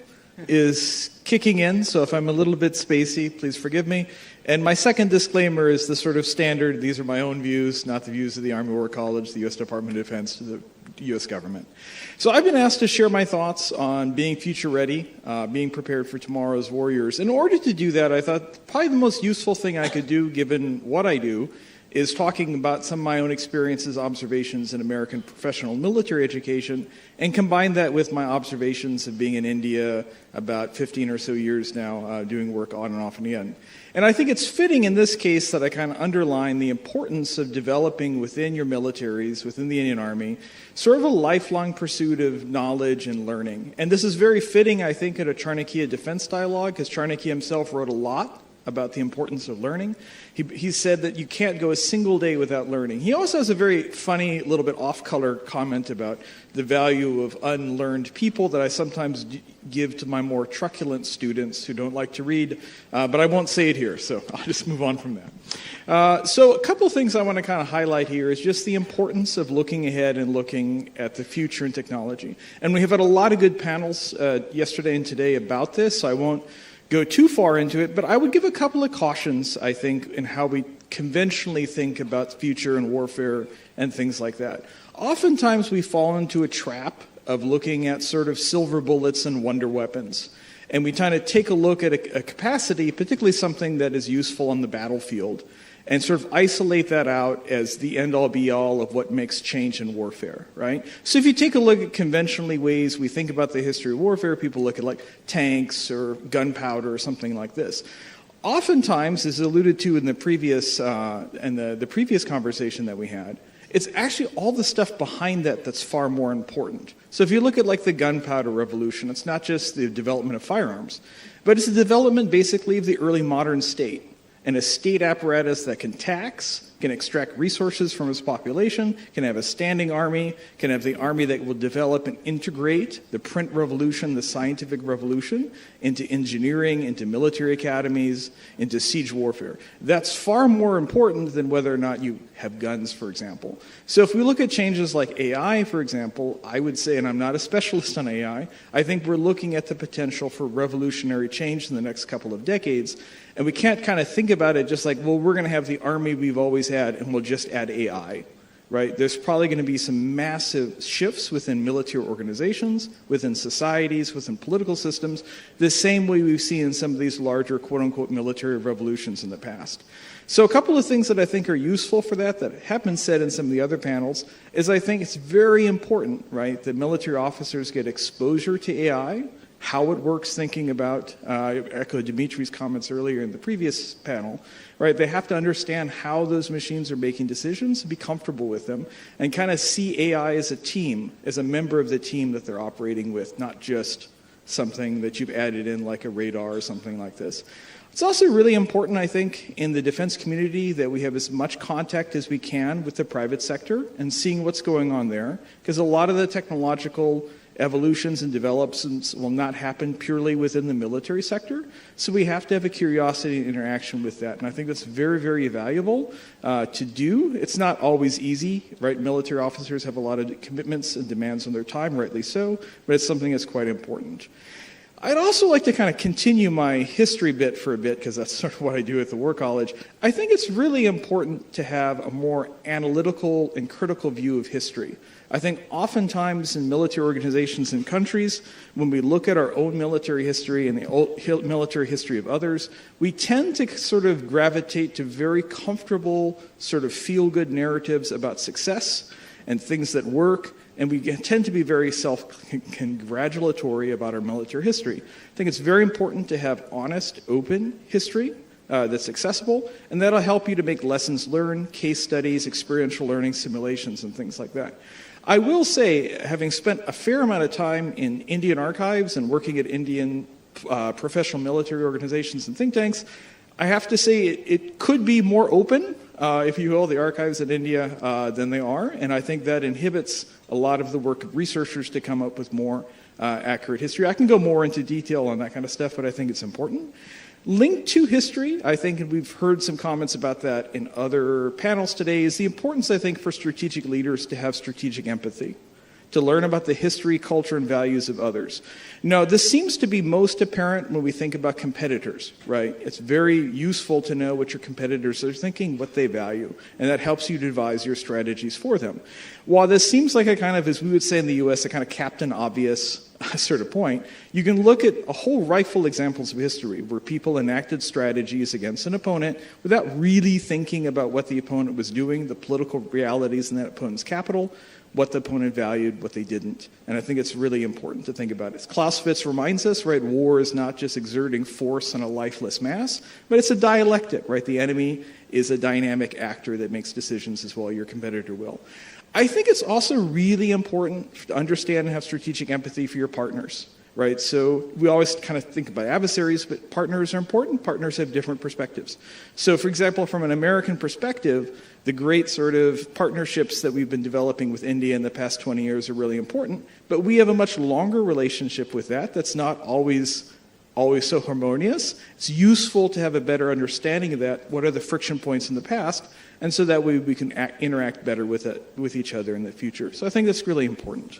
is kicking in, so if I'm a little bit spacey, please forgive me. And my second disclaimer is the sort of standard, these are my own views, not the views of the Army War College, the U.S. Department of Defense, to the U.S. government. So I've been asked to share my thoughts on being future ready, being prepared for tomorrow's warriors. In order to do that, I thought probably the most useful thing I could do, given what I do, is talking about some of my own experiences, observations in American professional military education, and combine that with my observations of being in India about 15 or so years now, doing work on and off and again. And I think it's fitting in this case that I kind of underline the importance of developing within your militaries, within the Indian Army, sort of a lifelong pursuit of knowledge and learning. And this is very fitting, I think, at a CHANAKYA defense dialogue, because CHANAKYA himself wrote a lot about the importance of learning. He said that you can't go a single day without learning. He also has a very funny, little bit off-color comment about the value of unlearned people that I sometimes give to my more truculent students who don't like to read, but I won't say it here, so I'll just move on from that. So a couple of things I want to kind of highlight here is just the importance of looking ahead and looking at the future in technology. And we have had a lot of good panels yesterday and today about this, so I won't go too far into it, but I would give a couple of cautions, I think, in how we conventionally think about future and warfare and things like that. Oftentimes we fall into a trap of looking at sort of silver bullets and wonder weapons. And we kind of take a look at a capacity, particularly something that is useful on the battlefield, and sort of isolate that out as the end-all be-all of what makes change in warfare, right? So if you take a look at conventionally ways we think about the history of warfare, people look at like tanks or gunpowder or something like this. Oftentimes, as alluded to in the previous the previous conversation that we had, it's actually all the stuff behind that that's far more important. So if you look at like the gunpowder revolution, it's not just the development of firearms, but it's the development basically of the early modern state. And a state apparatus that can tax, can extract resources from its population, can have a standing army, can have the army that will develop and integrate the print revolution, the scientific revolution, into engineering, into military academies, into siege warfare. That's far more important than whether or not you have guns, for example. So if we look at changes like AI, for example, I would say, and I'm not a specialist on AI, I think we're looking at the potential for revolutionary change in the next couple of decades. And we can't kind of think about it just like, well, we're going to have the army we've always had and we'll just add AI, right? There's probably going to be some massive shifts within military organizations, within societies, within political systems, the same way we've seen in some of these larger quote-unquote military revolutions in the past. So a couple of things that I think are useful for that have been said in some of the other panels is I think it's very important, right, that military officers get exposure to AI, how it works, thinking about, I echoed Dimitri's comments earlier in the previous panel, right? They have to understand how those machines are making decisions, be comfortable with them, and kind of see AI as a team, as a member of the team that they're operating with, not just something that you've added in like a radar or something like this. It's also really important, I think, in the defense community that we have as much contact as we can with the private sector and seeing what's going on there, because a lot of the technological evolutions and developments will not happen purely within the military sector. So we have to have a curiosity and interaction with that. And I think that's very, very valuable to do. It's not always easy, right? Military officers have a lot of commitments and demands on their time, rightly so, but it's something that's quite important. I'd also like to kind of continue my history bit for a bit, because that's sort of what I do at the War College. I think it's really important to have a more analytical and critical view of history. I think oftentimes in military organizations and countries, when we look at our own military history and the military history of others, we tend to sort of gravitate to very comfortable, sort of feel-good narratives about success and things that work, and we tend to be very self-congratulatory about our military history. I think it's very important to have honest, open history that's accessible, and that'll help you to make lessons learned, case studies, experiential learning, simulations, and things like that. I will say, having spent a fair amount of time in Indian archives and working at Indian professional military organizations and think tanks, I have to say it could be more open, if you will, the archives in India than they are, and I think that inhibits a lot of the work of researchers to come up with more accurate history. I can go more into detail on that kind of stuff, but I think it's important. Linked to history, I think, and we've heard some comments about that in other panels today, is the importance, I think, for strategic leaders to have strategic empathy, to learn about the history, culture, and values of others. Now, this seems to be most apparent when we think about competitors, right? It's very useful to know what your competitors are thinking, what they value, and that helps you to devise your strategies for them. While this seems like a kind of, as we would say in the U.S., a kind of Captain Obvious sort of point, you can look at a whole rifle examples of history where people enacted strategies against an opponent without really thinking about what the opponent was doing, the political realities in that opponent's capital, what the opponent valued, what they didn't. And I think it's really important to think about it. As Clausewitz reminds us, right, war is not just exerting force on a lifeless mass, but it's a dialectic, right? The enemy is a dynamic actor that makes decisions as well, your competitor will. I think it's also really important to understand and have strategic empathy for your partners. right? So we always kind of think about adversaries, but partners are important. Partners have different perspectives. So for example, from an American perspective, the great sort of partnerships that we've been developing with India in the past 20 years are really important, but we have a much longer relationship with that that's not always so harmonious. It's useful to have a better understanding of that, what are the friction points in the past, and so that way we can interact better with each other in the future. So I think that's really important.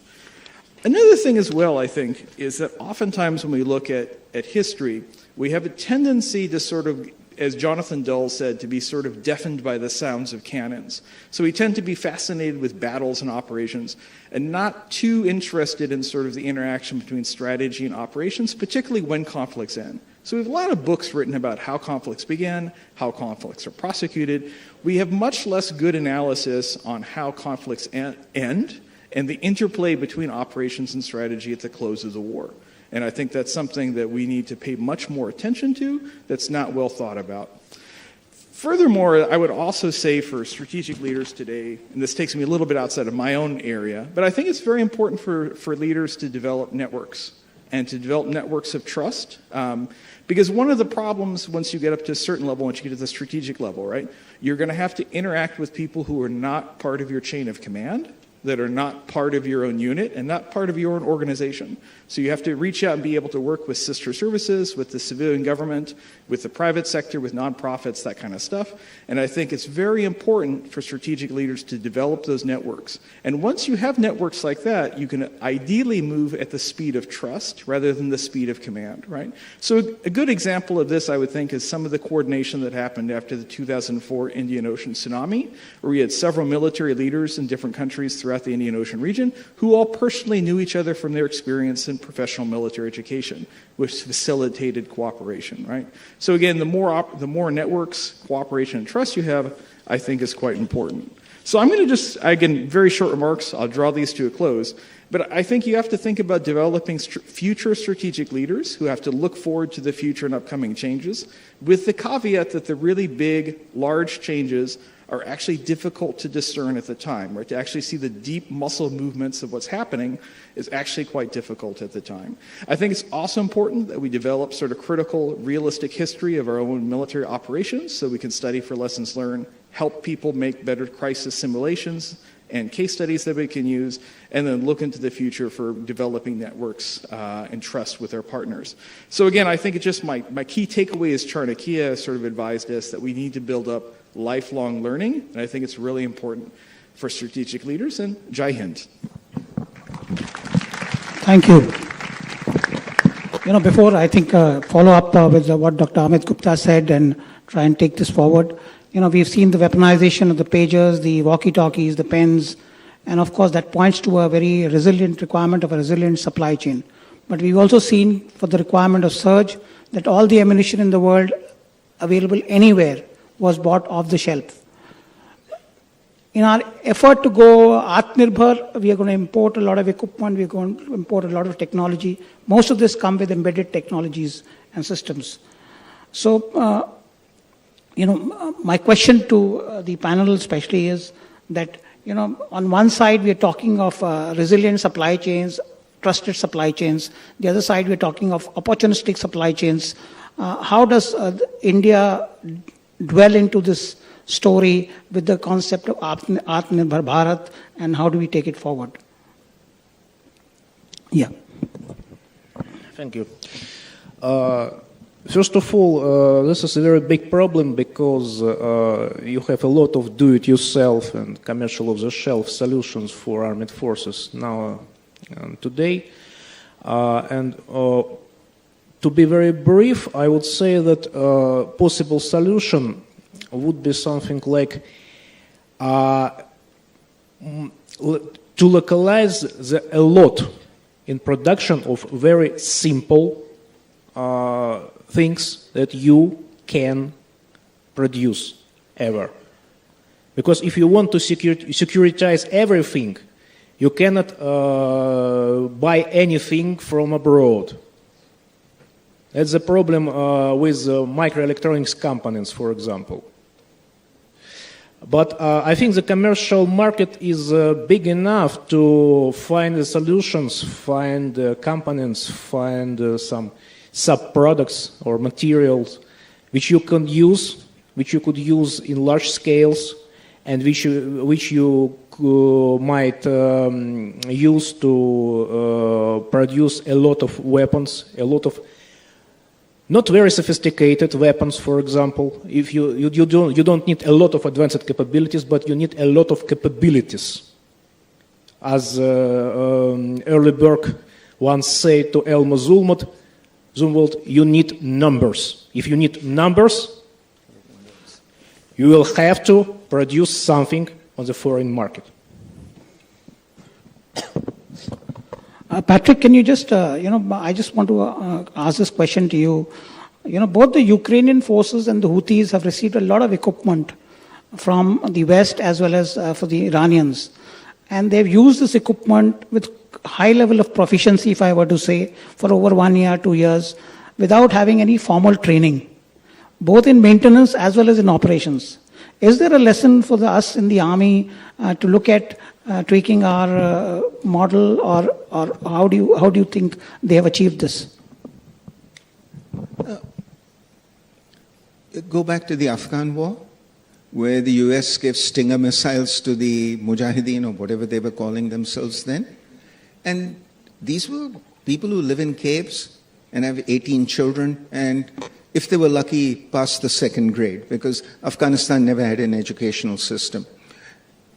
Another thing as well, I think, is that oftentimes when we look at history, we have a tendency to sort of, as Jonathan Dull said, to be sort of deafened by the sounds of cannons. So we tend to be fascinated with battles and operations and not too interested in sort of the interaction between strategy and operations, particularly when conflicts end. So we have a lot of books written about how conflicts begin, how conflicts are prosecuted. We have much less good analysis on how conflicts end and the interplay between operations and strategy at the close of the war. And I think that's something that we need to pay much more attention to that's not well thought about. Furthermore, I would also say for strategic leaders today, and this takes me a little bit outside of my own area, but I think it's very important for leaders to develop networks and to develop networks of trust. Because one of the problems once you get up to a certain level, once you get to the strategic level, right, you're going to have to interact with people who are not part of your chain of command, that are not part of your own unit and not part of your own organization. So you have to reach out and be able to work with sister services, with the civilian government, with the private sector, with nonprofits, that kind of stuff. And I think it's very important for strategic leaders to develop those networks. And once you have networks like that, you can ideally move at the speed of trust rather than the speed of command, right? So a good example of this, I would think, is some of the coordination that happened after the 2004 Indian Ocean tsunami, where we had several military leaders in different countries throughout the Indian Ocean region who all personally knew each other from their experience in professional military education, which facilitated cooperation, right? So again, the more networks, cooperation, and trust you have, I think is quite important. So I'm going to just, again, very short remarks, I'll draw these to a close, but I think you have to think about developing future strategic leaders who have to look forward to the future and upcoming changes, with the caveat that the really big, large changes are actually difficult to discern at the time, right? To actually see the deep muscle movements of what's happening is actually quite difficult at the time. I think it's also important that we develop sort of critical, realistic history of our own military operations so we can study for lessons learned, help people make better crisis simulations and case studies that we can use, and then look into the future for developing networks and trust with our partners. So again, I think it's just my key takeaway is CHANAKYA sort of advised us that we need to build up lifelong learning, and I think it's really important for strategic leaders, and Jai Hind. Thank you. Before I think follow up with what Dr. Amit Gupta said and try and take this forward, we've seen the weaponization of the pagers, the walkie-talkies, the pens, and of course that points to a very resilient requirement of a resilient supply chain. But we've also seen for the requirement of surge that all the ammunition in the world available anywhere was bought off the shelf. In our effort to go Atmanirbhar, we are going to import a lot of equipment, we are going to import a lot of technology. Most of this comes with embedded technologies and systems. So, my question to the panel especially is that, on one side we are talking of resilient supply chains, trusted supply chains. The other side we are talking of opportunistic supply chains. How does India dwell into this story with the concept of Atmanirbhar Bharat, and how do we take it forward? Yeah. Thank you. First of all, this is a very big problem because you have a lot of do-it-yourself and commercial off-the-shelf solutions for armed forces now today. To be very brief, I would say that a possible solution would be something like to localize a lot in production of very simple things that you can produce ever. Because if you want to securitize everything, you cannot buy anything from abroad. That's the problem with microelectronics components, for example. But I think the commercial market is big enough to find the solutions, find components, find some sub-products or materials which you can use, which you could use in large scales, and which you might use to produce a lot of weapons, a lot of not very sophisticated weapons, for example. If you don't need a lot of advanced capabilities, but you need a lot of capabilities. As early Burke once said to Elmo Zumwalt, you need numbers. If you need numbers, you will have to produce something on the foreign market. Patrick, can you just, I just want to ask this question to you. Both the Ukrainian forces and the Houthis have received a lot of equipment from the West as well as for the Iranians. And they've used this equipment with high level of proficiency, if I were to say, for over 1 year, 2 years, without having any formal training, both in maintenance as well as in operations. Is there a lesson for us in the army to look at tweaking our model, or how do you think they have achieved this? Go back to the Afghan war, where the US gave Stinger missiles to the Mujahideen, or whatever they were calling themselves then. And these were people who live in caves and have 18 children, and if they were lucky, passed the second grade, because Afghanistan never had an educational system.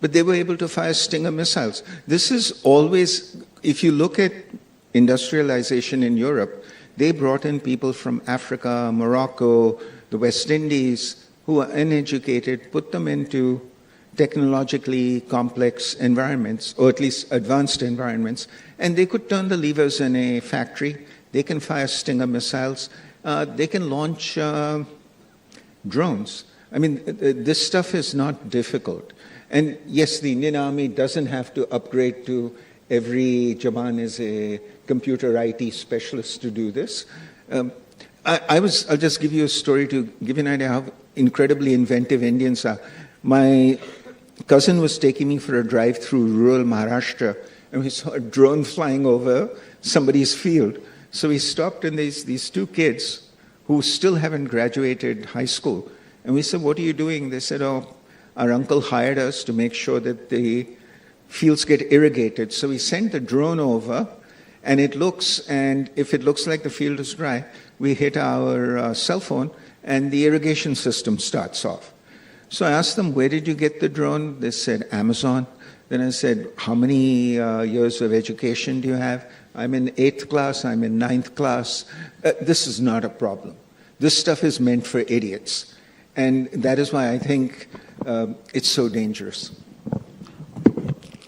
But they were able to fire Stinger missiles. This is always, if you look at industrialization in Europe, they brought in people from Africa, Morocco, the West Indies, who are uneducated, put them into technologically complex environments, or at least advanced environments, and they could turn the levers in a factory. They can fire Stinger missiles. They can launch drones. I mean, this stuff is not difficult. And yes, the Indian Army doesn't have to upgrade to every Jawan is a computer IT specialist to do this. I'll just give you a story to give you an idea how incredibly inventive Indians are. My cousin was taking me for a drive through rural Maharashtra, and we saw a drone flying over somebody's field. So we stopped, and there's these two kids who still haven't graduated high school. And we said, "What are you doing?" They said, "Oh, our uncle hired us to make sure that the fields get irrigated. So we sent the drone over, and if it looks like the field is dry, we hit our cell phone, and the irrigation system starts off." So I asked them, "Where did you get the drone?" They said, "Amazon." Then I said, "How many years of education do you have?" "I'm in 8th class, I'm in 9th class. This is not a problem. This stuff is meant for idiots. And that is why I think it's so dangerous.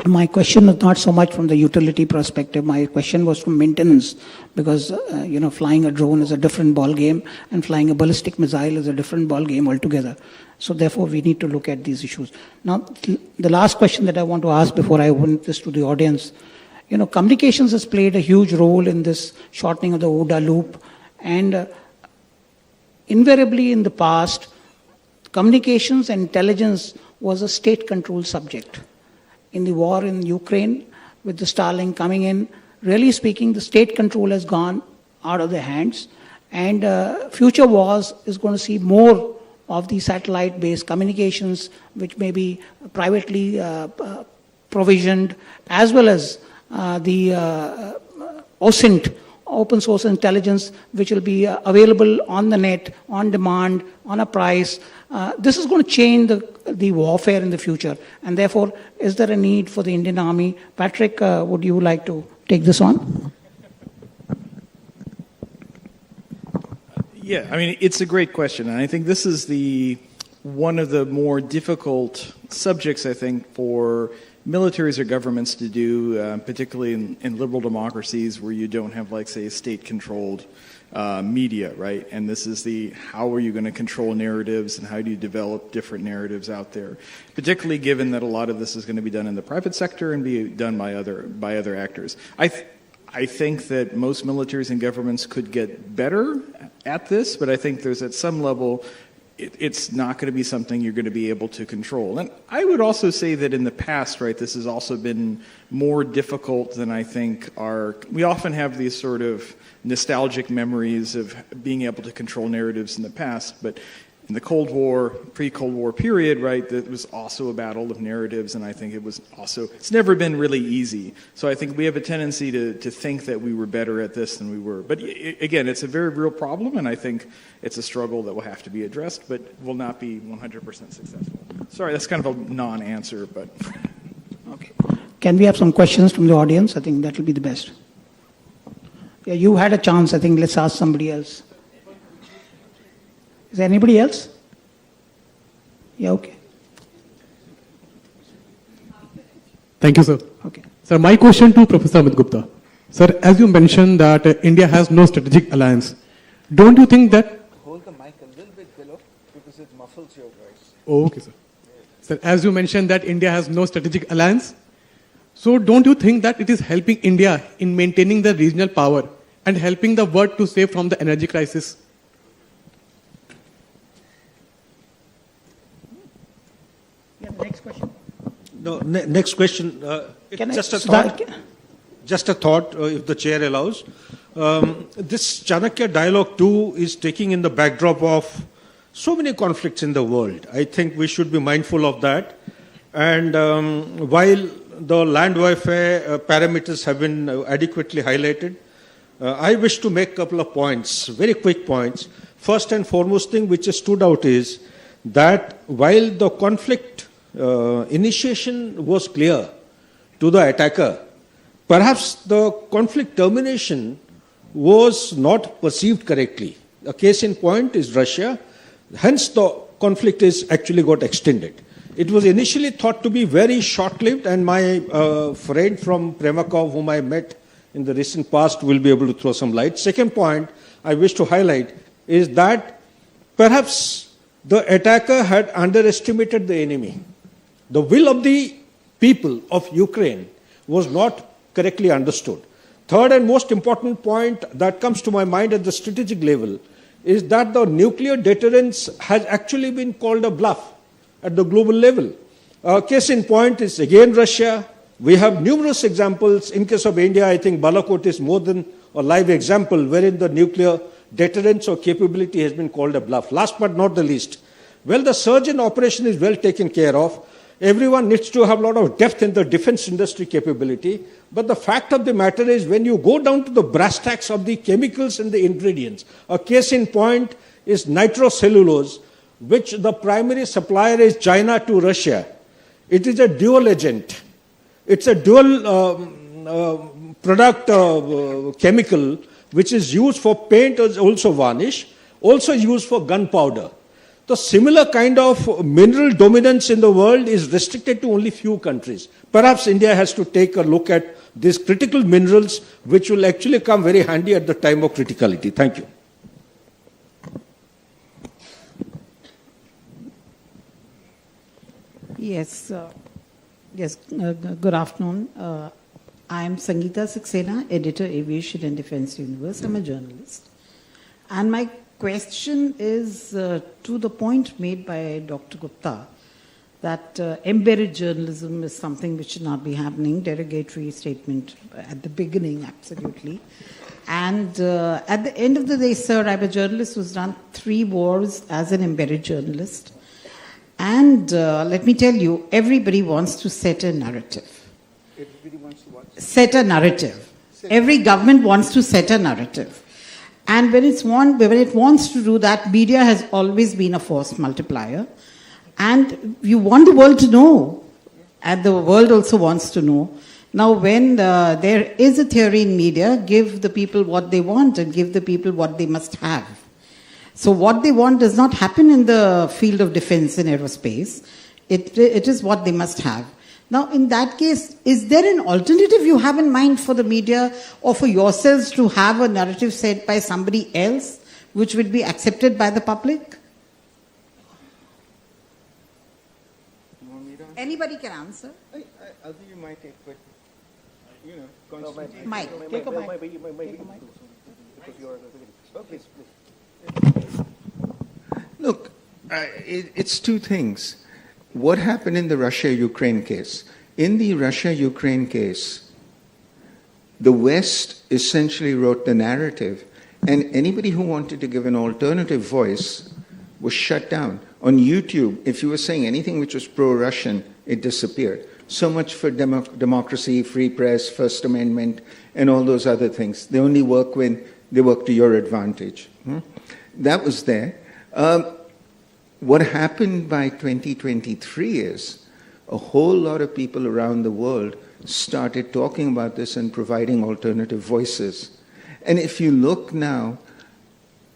My question is not so much from the utility perspective. My question was from maintenance, because flying a drone is a different ball game, and flying a ballistic missile is a different ball game altogether. So therefore, we need to look at these issues. Now, the last question that I want to ask before I open this to the audience, communications has played a huge role in this shortening of the ODA loop, and invariably in the past, communications and intelligence was a state-controlled subject. In the war in Ukraine, with the Starlink coming in, really speaking, the state control has gone out of their hands, and future wars is going to see more of the satellite-based communications, which may be privately provisioned, as well as the OSINT, open source intelligence, which will be available on the net, on demand, on a price. This is going to change the warfare in the future. And therefore, is there a need for the Indian Army? Patrick, would you like to take this on? Yeah, I mean, it's a great question. And I think this is one of the more difficult subjects, I think, for militaries or governments to do, particularly in liberal democracies where you don't have, like, say, state-controlled media, right? And this is how are you going to control narratives, and how do you develop different narratives out there, particularly given that a lot of this is going to be done in the private sector and be done by other actors. I think that most militaries and governments could get better at this, but I think there's at some level it's not going to be something you're going to be able to control. And I would also say that in the past, right, this has also been more difficult than I think we often have these sort of nostalgic memories of being able to control narratives in the past, but in the Cold War, pre-Cold War period, right, that was also a battle of narratives, and I think it's never been really easy. So I think we have a tendency to think that we were better at this than we were. But again, it's a very real problem, and I think it's a struggle that will have to be addressed, but will not be 100% successful. Sorry, that's kind of a non-answer, but... Okay. Can we have some questions from the audience? I think that will be the best. Yeah, you had a chance. I think let's ask somebody else. Is there anybody else? Yeah, okay. Thank you, sir. Okay. Sir, my question to Professor Amit Gupta. Sir, as you mentioned that India has no strategic alliance, don't you think that... Hold the mic a little bit below because it muffles your voice. Oh, okay, sir. Sir, as you mentioned that India has no strategic alliance, so don't you think that it is helping India in maintaining the regional power and helping the world to save from the energy crisis? Yeah, next question. No, next question. Just a thought, if the chair allows. This Chanakya Dialogue 2 is taking in the backdrop of so many conflicts in the world. I think we should be mindful of that. And while the land warfare parameters have been adequately highlighted, I wish to make a couple of points, very quick points. First and foremost thing which has stood out is that while the conflict initiation was clear to the attacker, perhaps the conflict termination was not perceived correctly. A case in point is Russia. Hence, the conflict is actually got extended. It was initially thought to be very short-lived, and my friend from Premakov, whom I met in the recent past, will be able to throw some light. Second point I wish to highlight is that perhaps the attacker had underestimated the enemy. The will of the people of Ukraine was not correctly understood. Third and most important point that comes to my mind at the strategic level is that the nuclear deterrence has actually been called a bluff at the global level. Case in point is again Russia. We have numerous examples. In case of India, I think Balakot is more than a live example wherein the nuclear deterrence or capability has been called a bluff. Last but not the least, well, the surge in operation is well taken care of. Everyone needs to have a lot of depth in the defense industry capability. But the fact of the matter is when you go down to the brass tacks of the chemicals and the ingredients, a case in point is nitrocellulose, which the primary supplier is China to Russia. It is a dual agent. It's a dual product chemical which is used for paint or also varnish, also used for gunpowder. The similar kind of mineral dominance in the world is restricted to only few countries. Perhaps India has to take a look at these critical minerals which will actually come very handy at the time of criticality. Thank you. Yes, good afternoon. I am Sangeeta Saxena, Editor, Aviation and Defense Universe. I'm a journalist. And my question is to the point made by Dr. Gupta that embedded journalism is something which should not be happening. Derogatory statement at the beginning, absolutely. And at the end of the day, sir, I'm a journalist who's done 3 wars as an embedded journalist. And let me tell you, everybody wants to set a narrative. Everybody wants to what? Set a narrative. Every government wants to set a narrative. And when it wants to do that, media has always been a force multiplier. And you want the world to know. And the world also wants to know. Now, when there is a theory in media, give the people what they want and give the people what they must have. So what they want does not happen in the field of defense and aerospace. It is what they must have. Now, in that case, is there an alternative you have in mind for the media or for yourselves to have a narrative set by somebody else which would be accepted by the public? You want me to answer? Anybody can answer. I'll give you my take, but, you know, Konstantin. Mike, take a mic. Okay, look, It's two things. What happened in the Russia-Ukraine case? In the Russia-Ukraine case, the West essentially wrote the narrative, and anybody who wanted to give an alternative voice was shut down. On YouTube, if you were saying anything which was pro-Russian, it disappeared. So much for democracy, free press, First Amendment, and all those other things. They only work when they work to your advantage. That was there. What happened by 2023 is a whole lot of people around the world started talking about this and providing alternative voices. And if you look now,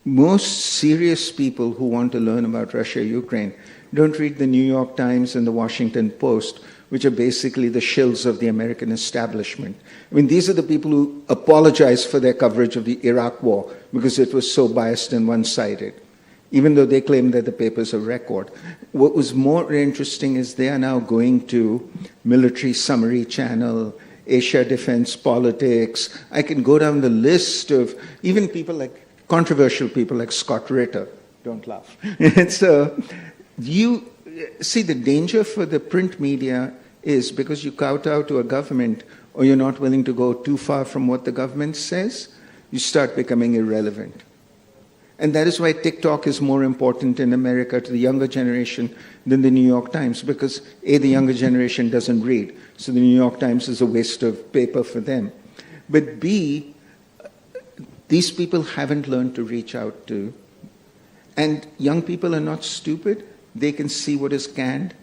most serious people who want to learn about Russia, Ukraine, don't read the New York Times and the Washington Post, which are basically the shills of the American establishment. I mean, these are the people who apologize for their coverage of the Iraq war because it was so biased and one-sided, even though they claim that the papers are record. What was more interesting is they are now going to Military Summary Channel, Asia Defense Politics. I can go down the list of even people like controversial people like Scott Ritter. Don't laugh. You see, the danger for the print media is because you kowtow to a government or you're not willing to go too far from what the government says, you start becoming irrelevant. And that is why TikTok is more important in America to the younger generation than the New York Times, because A, the younger generation doesn't read, so the New York Times is a waste of paper for them. But B, these people haven't learned to reach out to. And young people are not stupid. They can see what is canned.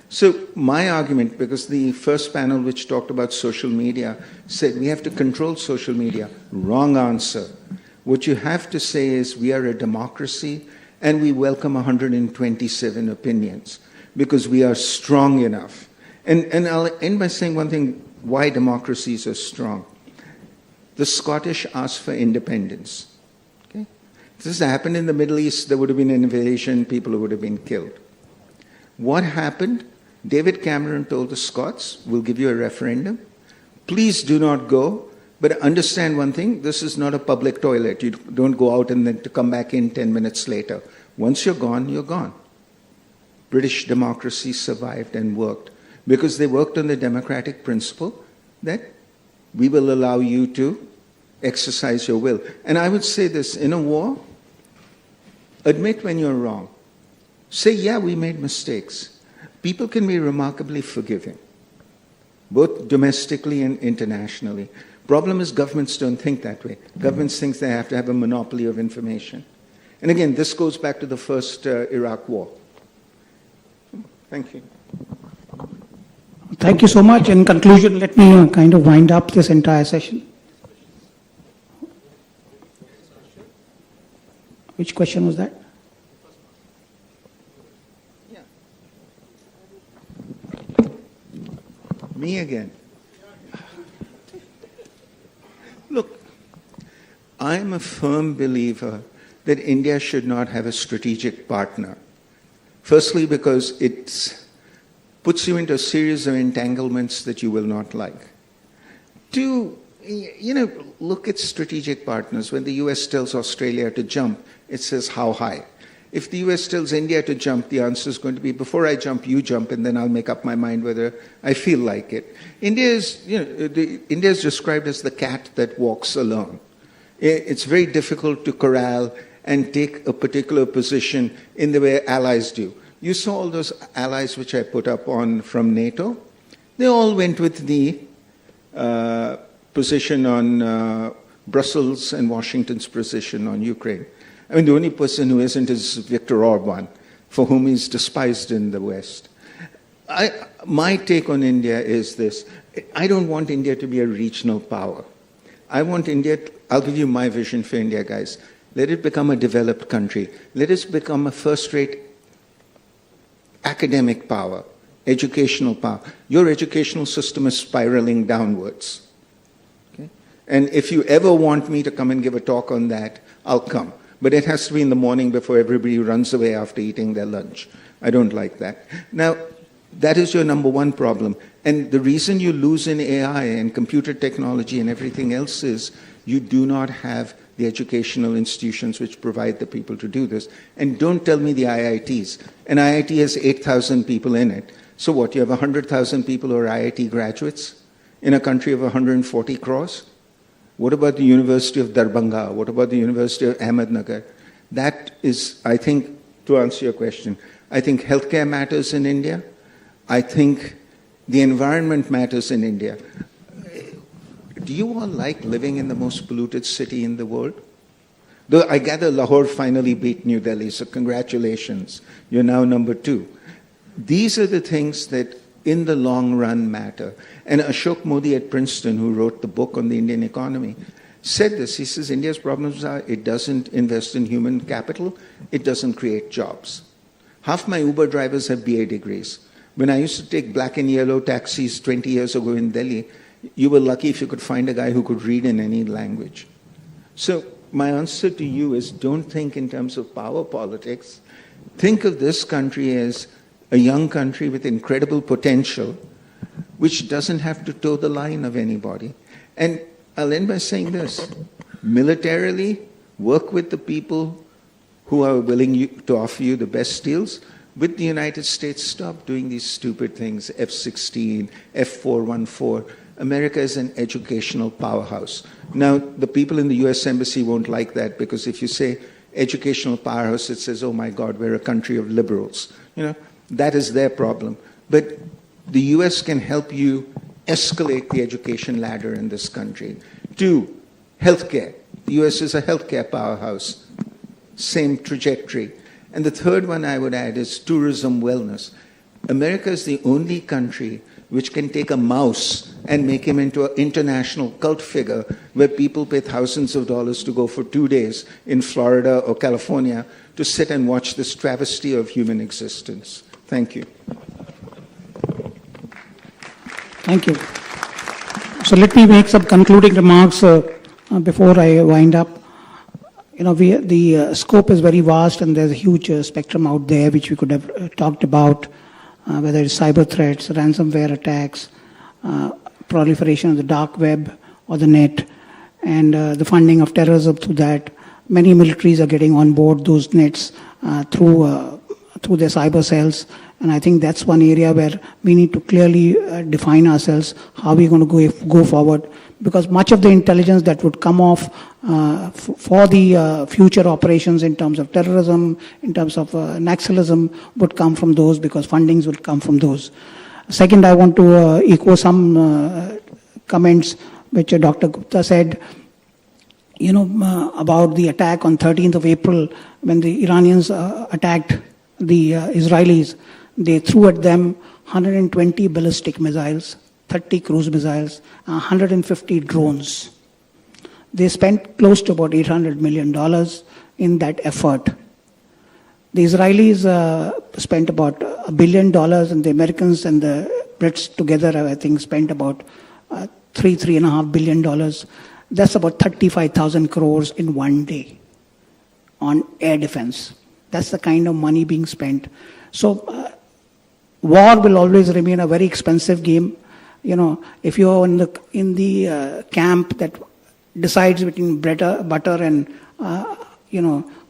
So my argument, because the first panel which talked about social media said we have to control social media. Wrong answer. What you have to say is we are a democracy and we welcome 127 opinions because we are strong enough. And I'll end by saying one thing, why democracies are strong. The Scottish asked for independence. Okay? If this happened in the Middle East, there would have been an invasion, people would have been killed. What happened? David Cameron told the Scots, we'll give you a referendum. Please do not go, but understand one thing, this is not a public toilet. You don't go out and then to come back in 10 minutes later. Once you're gone, you're gone. British democracy survived and worked because they worked on the democratic principle that we will allow you to exercise your will. And I would say this, in a war, admit when you're wrong. Say, yeah, we made mistakes. People can be remarkably forgiving, both domestically and internationally. Problem is governments don't think that way. Governments think they have to have a monopoly of information. And again, this goes back to the first Iraq war. Thank you. Thank you so much. In conclusion, let me kind of wind up this entire session. Which question was that? Yeah. Me again. Look, I'm a firm believer that India should not have a strategic partner. Firstly, because it puts you into a series of entanglements that you will not like. Two, look at strategic partners. When the US tells Australia to jump, it says how high. If the US tells India to jump, the answer is going to be, before I jump, you jump, and then I'll make up my mind whether I feel like it. India is described as the cat that walks alone. It's very difficult to corral and take a particular position in the way allies do. You saw all those allies which I put up on from NATO. They all went with the position on Brussels and Washington's position on Ukraine. I mean, the only person who isn't is Viktor Orban, for whom he's despised in the West. My take on India is this. I don't want India to be a regional power. I want India, I'll give you my vision for India, guys. Let it become a developed country. Let it become a first-rate academic power, educational power. Your educational system is spiraling downwards. Okay? And if you ever want me to come and give a talk on that, I'll come. But it has to be in the morning before everybody runs away after eating their lunch. I don't like that. Now, that is your number one problem. And the reason you lose in AI and computer technology and everything else is you do not have the educational institutions which provide the people to do this. And don't tell me the IITs. An IIT has 8,000 people in it. So what, you have 100,000 people who are IIT graduates in a country of 140 crores? What about the University of Darbhanga? What about the University of Ahmednagar? That is, I think, to answer your question, I think healthcare matters in India. I think the environment matters in India. Do you all like living in the most polluted city in the world? Though I gather Lahore finally beat New Delhi, so congratulations. You're now number 2. These are the things that in the long run matter. And Ashok Modi at Princeton, who wrote the book on the Indian economy, said this. He says India's problems are it doesn't invest in human capital, it doesn't create jobs. Half my Uber drivers have BA degrees. When I used to take black and yellow taxis 20 years ago in Delhi, you were lucky if you could find a guy who could read in any language. So my answer to you is don't think in terms of power politics. Think of this country as a young country with incredible potential, which doesn't have to toe the line of anybody. And I'll end by saying this. Militarily, work with the people who are willing to offer you the best deals. With the United States, stop doing these stupid things, F-16, F-414. America is an educational powerhouse. Now, the people in the US Embassy won't like that, because if you say educational powerhouse, it says, oh my God, we're a country of liberals. You know, that is their problem. But the US can help you escalate the education ladder in this country. 2, healthcare. The US is a healthcare powerhouse. Same trajectory. And the third one I would add is tourism wellness. America is the only country which can take a mouse and make him into an international cult figure where people pay thousands of dollars to go for 2 days in Florida or California to sit and watch this travesty of human existence. Thank you. Thank you. So let me make some concluding remarks before I wind up. You know, the scope is very vast, and there's a huge spectrum out there which we could have talked about, whether it's cyber threats, ransomware attacks, proliferation of the dark web or the net, and the funding of terrorism through that. Many militaries are getting on board those nets through their cyber cells, and I think that's one area where we need to clearly define ourselves, how we're going to go forward, because much of the intelligence that would come off for the future operations in terms of terrorism, in terms of Naxalism, would come from those, because fundings will come from those. Second, I want to echo some comments which Dr. Gupta said, you know, about the attack on 13th of April when the Iranians attacked the Israelis. They threw at them 120 ballistic missiles, 30 cruise missiles, 150 drones. They spent close to about $800 million in that effort. The Israelis spent about $1 billion, and the Americans and the Brits together, I think, spent about $3.5 billion. That's about 35,000 crores in one day on air defense. That's the kind of money being spent. So war will always remain a very expensive game. You know, if you're in the camp that decides between butter and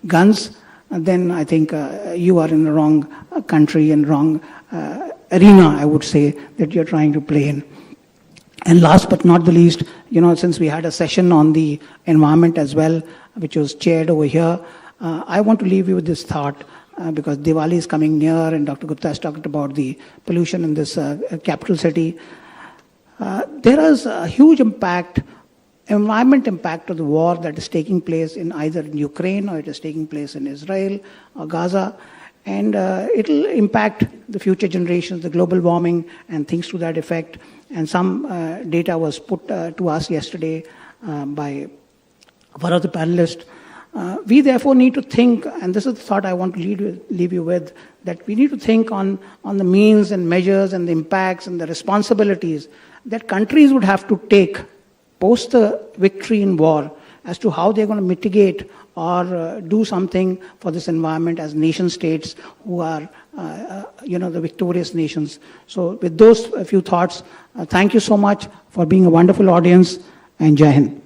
guns, then I think you are in the wrong country and wrong arena, I would say, that you're trying to play in. And last but not the least, you know, since we had a session on the environment as well, which was chaired over here, I want to leave you with this thought, because Diwali is coming near, and Dr. Gupta has talked about the pollution in this capital city. There is a huge environment impact of the war that is taking place in either in Ukraine, or it is taking place in Israel or Gaza, and it will impact the future generations, the global warming and things to that effect. And some data was put to us yesterday by one of the panelists. We therefore need to think, and this is the thought I want to leave you with, that we need to think on the means and measures and the impacts and the responsibilities that countries would have to take post the victory in war as to how they're going to mitigate or do something for this environment as nation states who are, the victorious nations. So with those few thoughts, thank you so much for being a wonderful audience, and Jai Hind.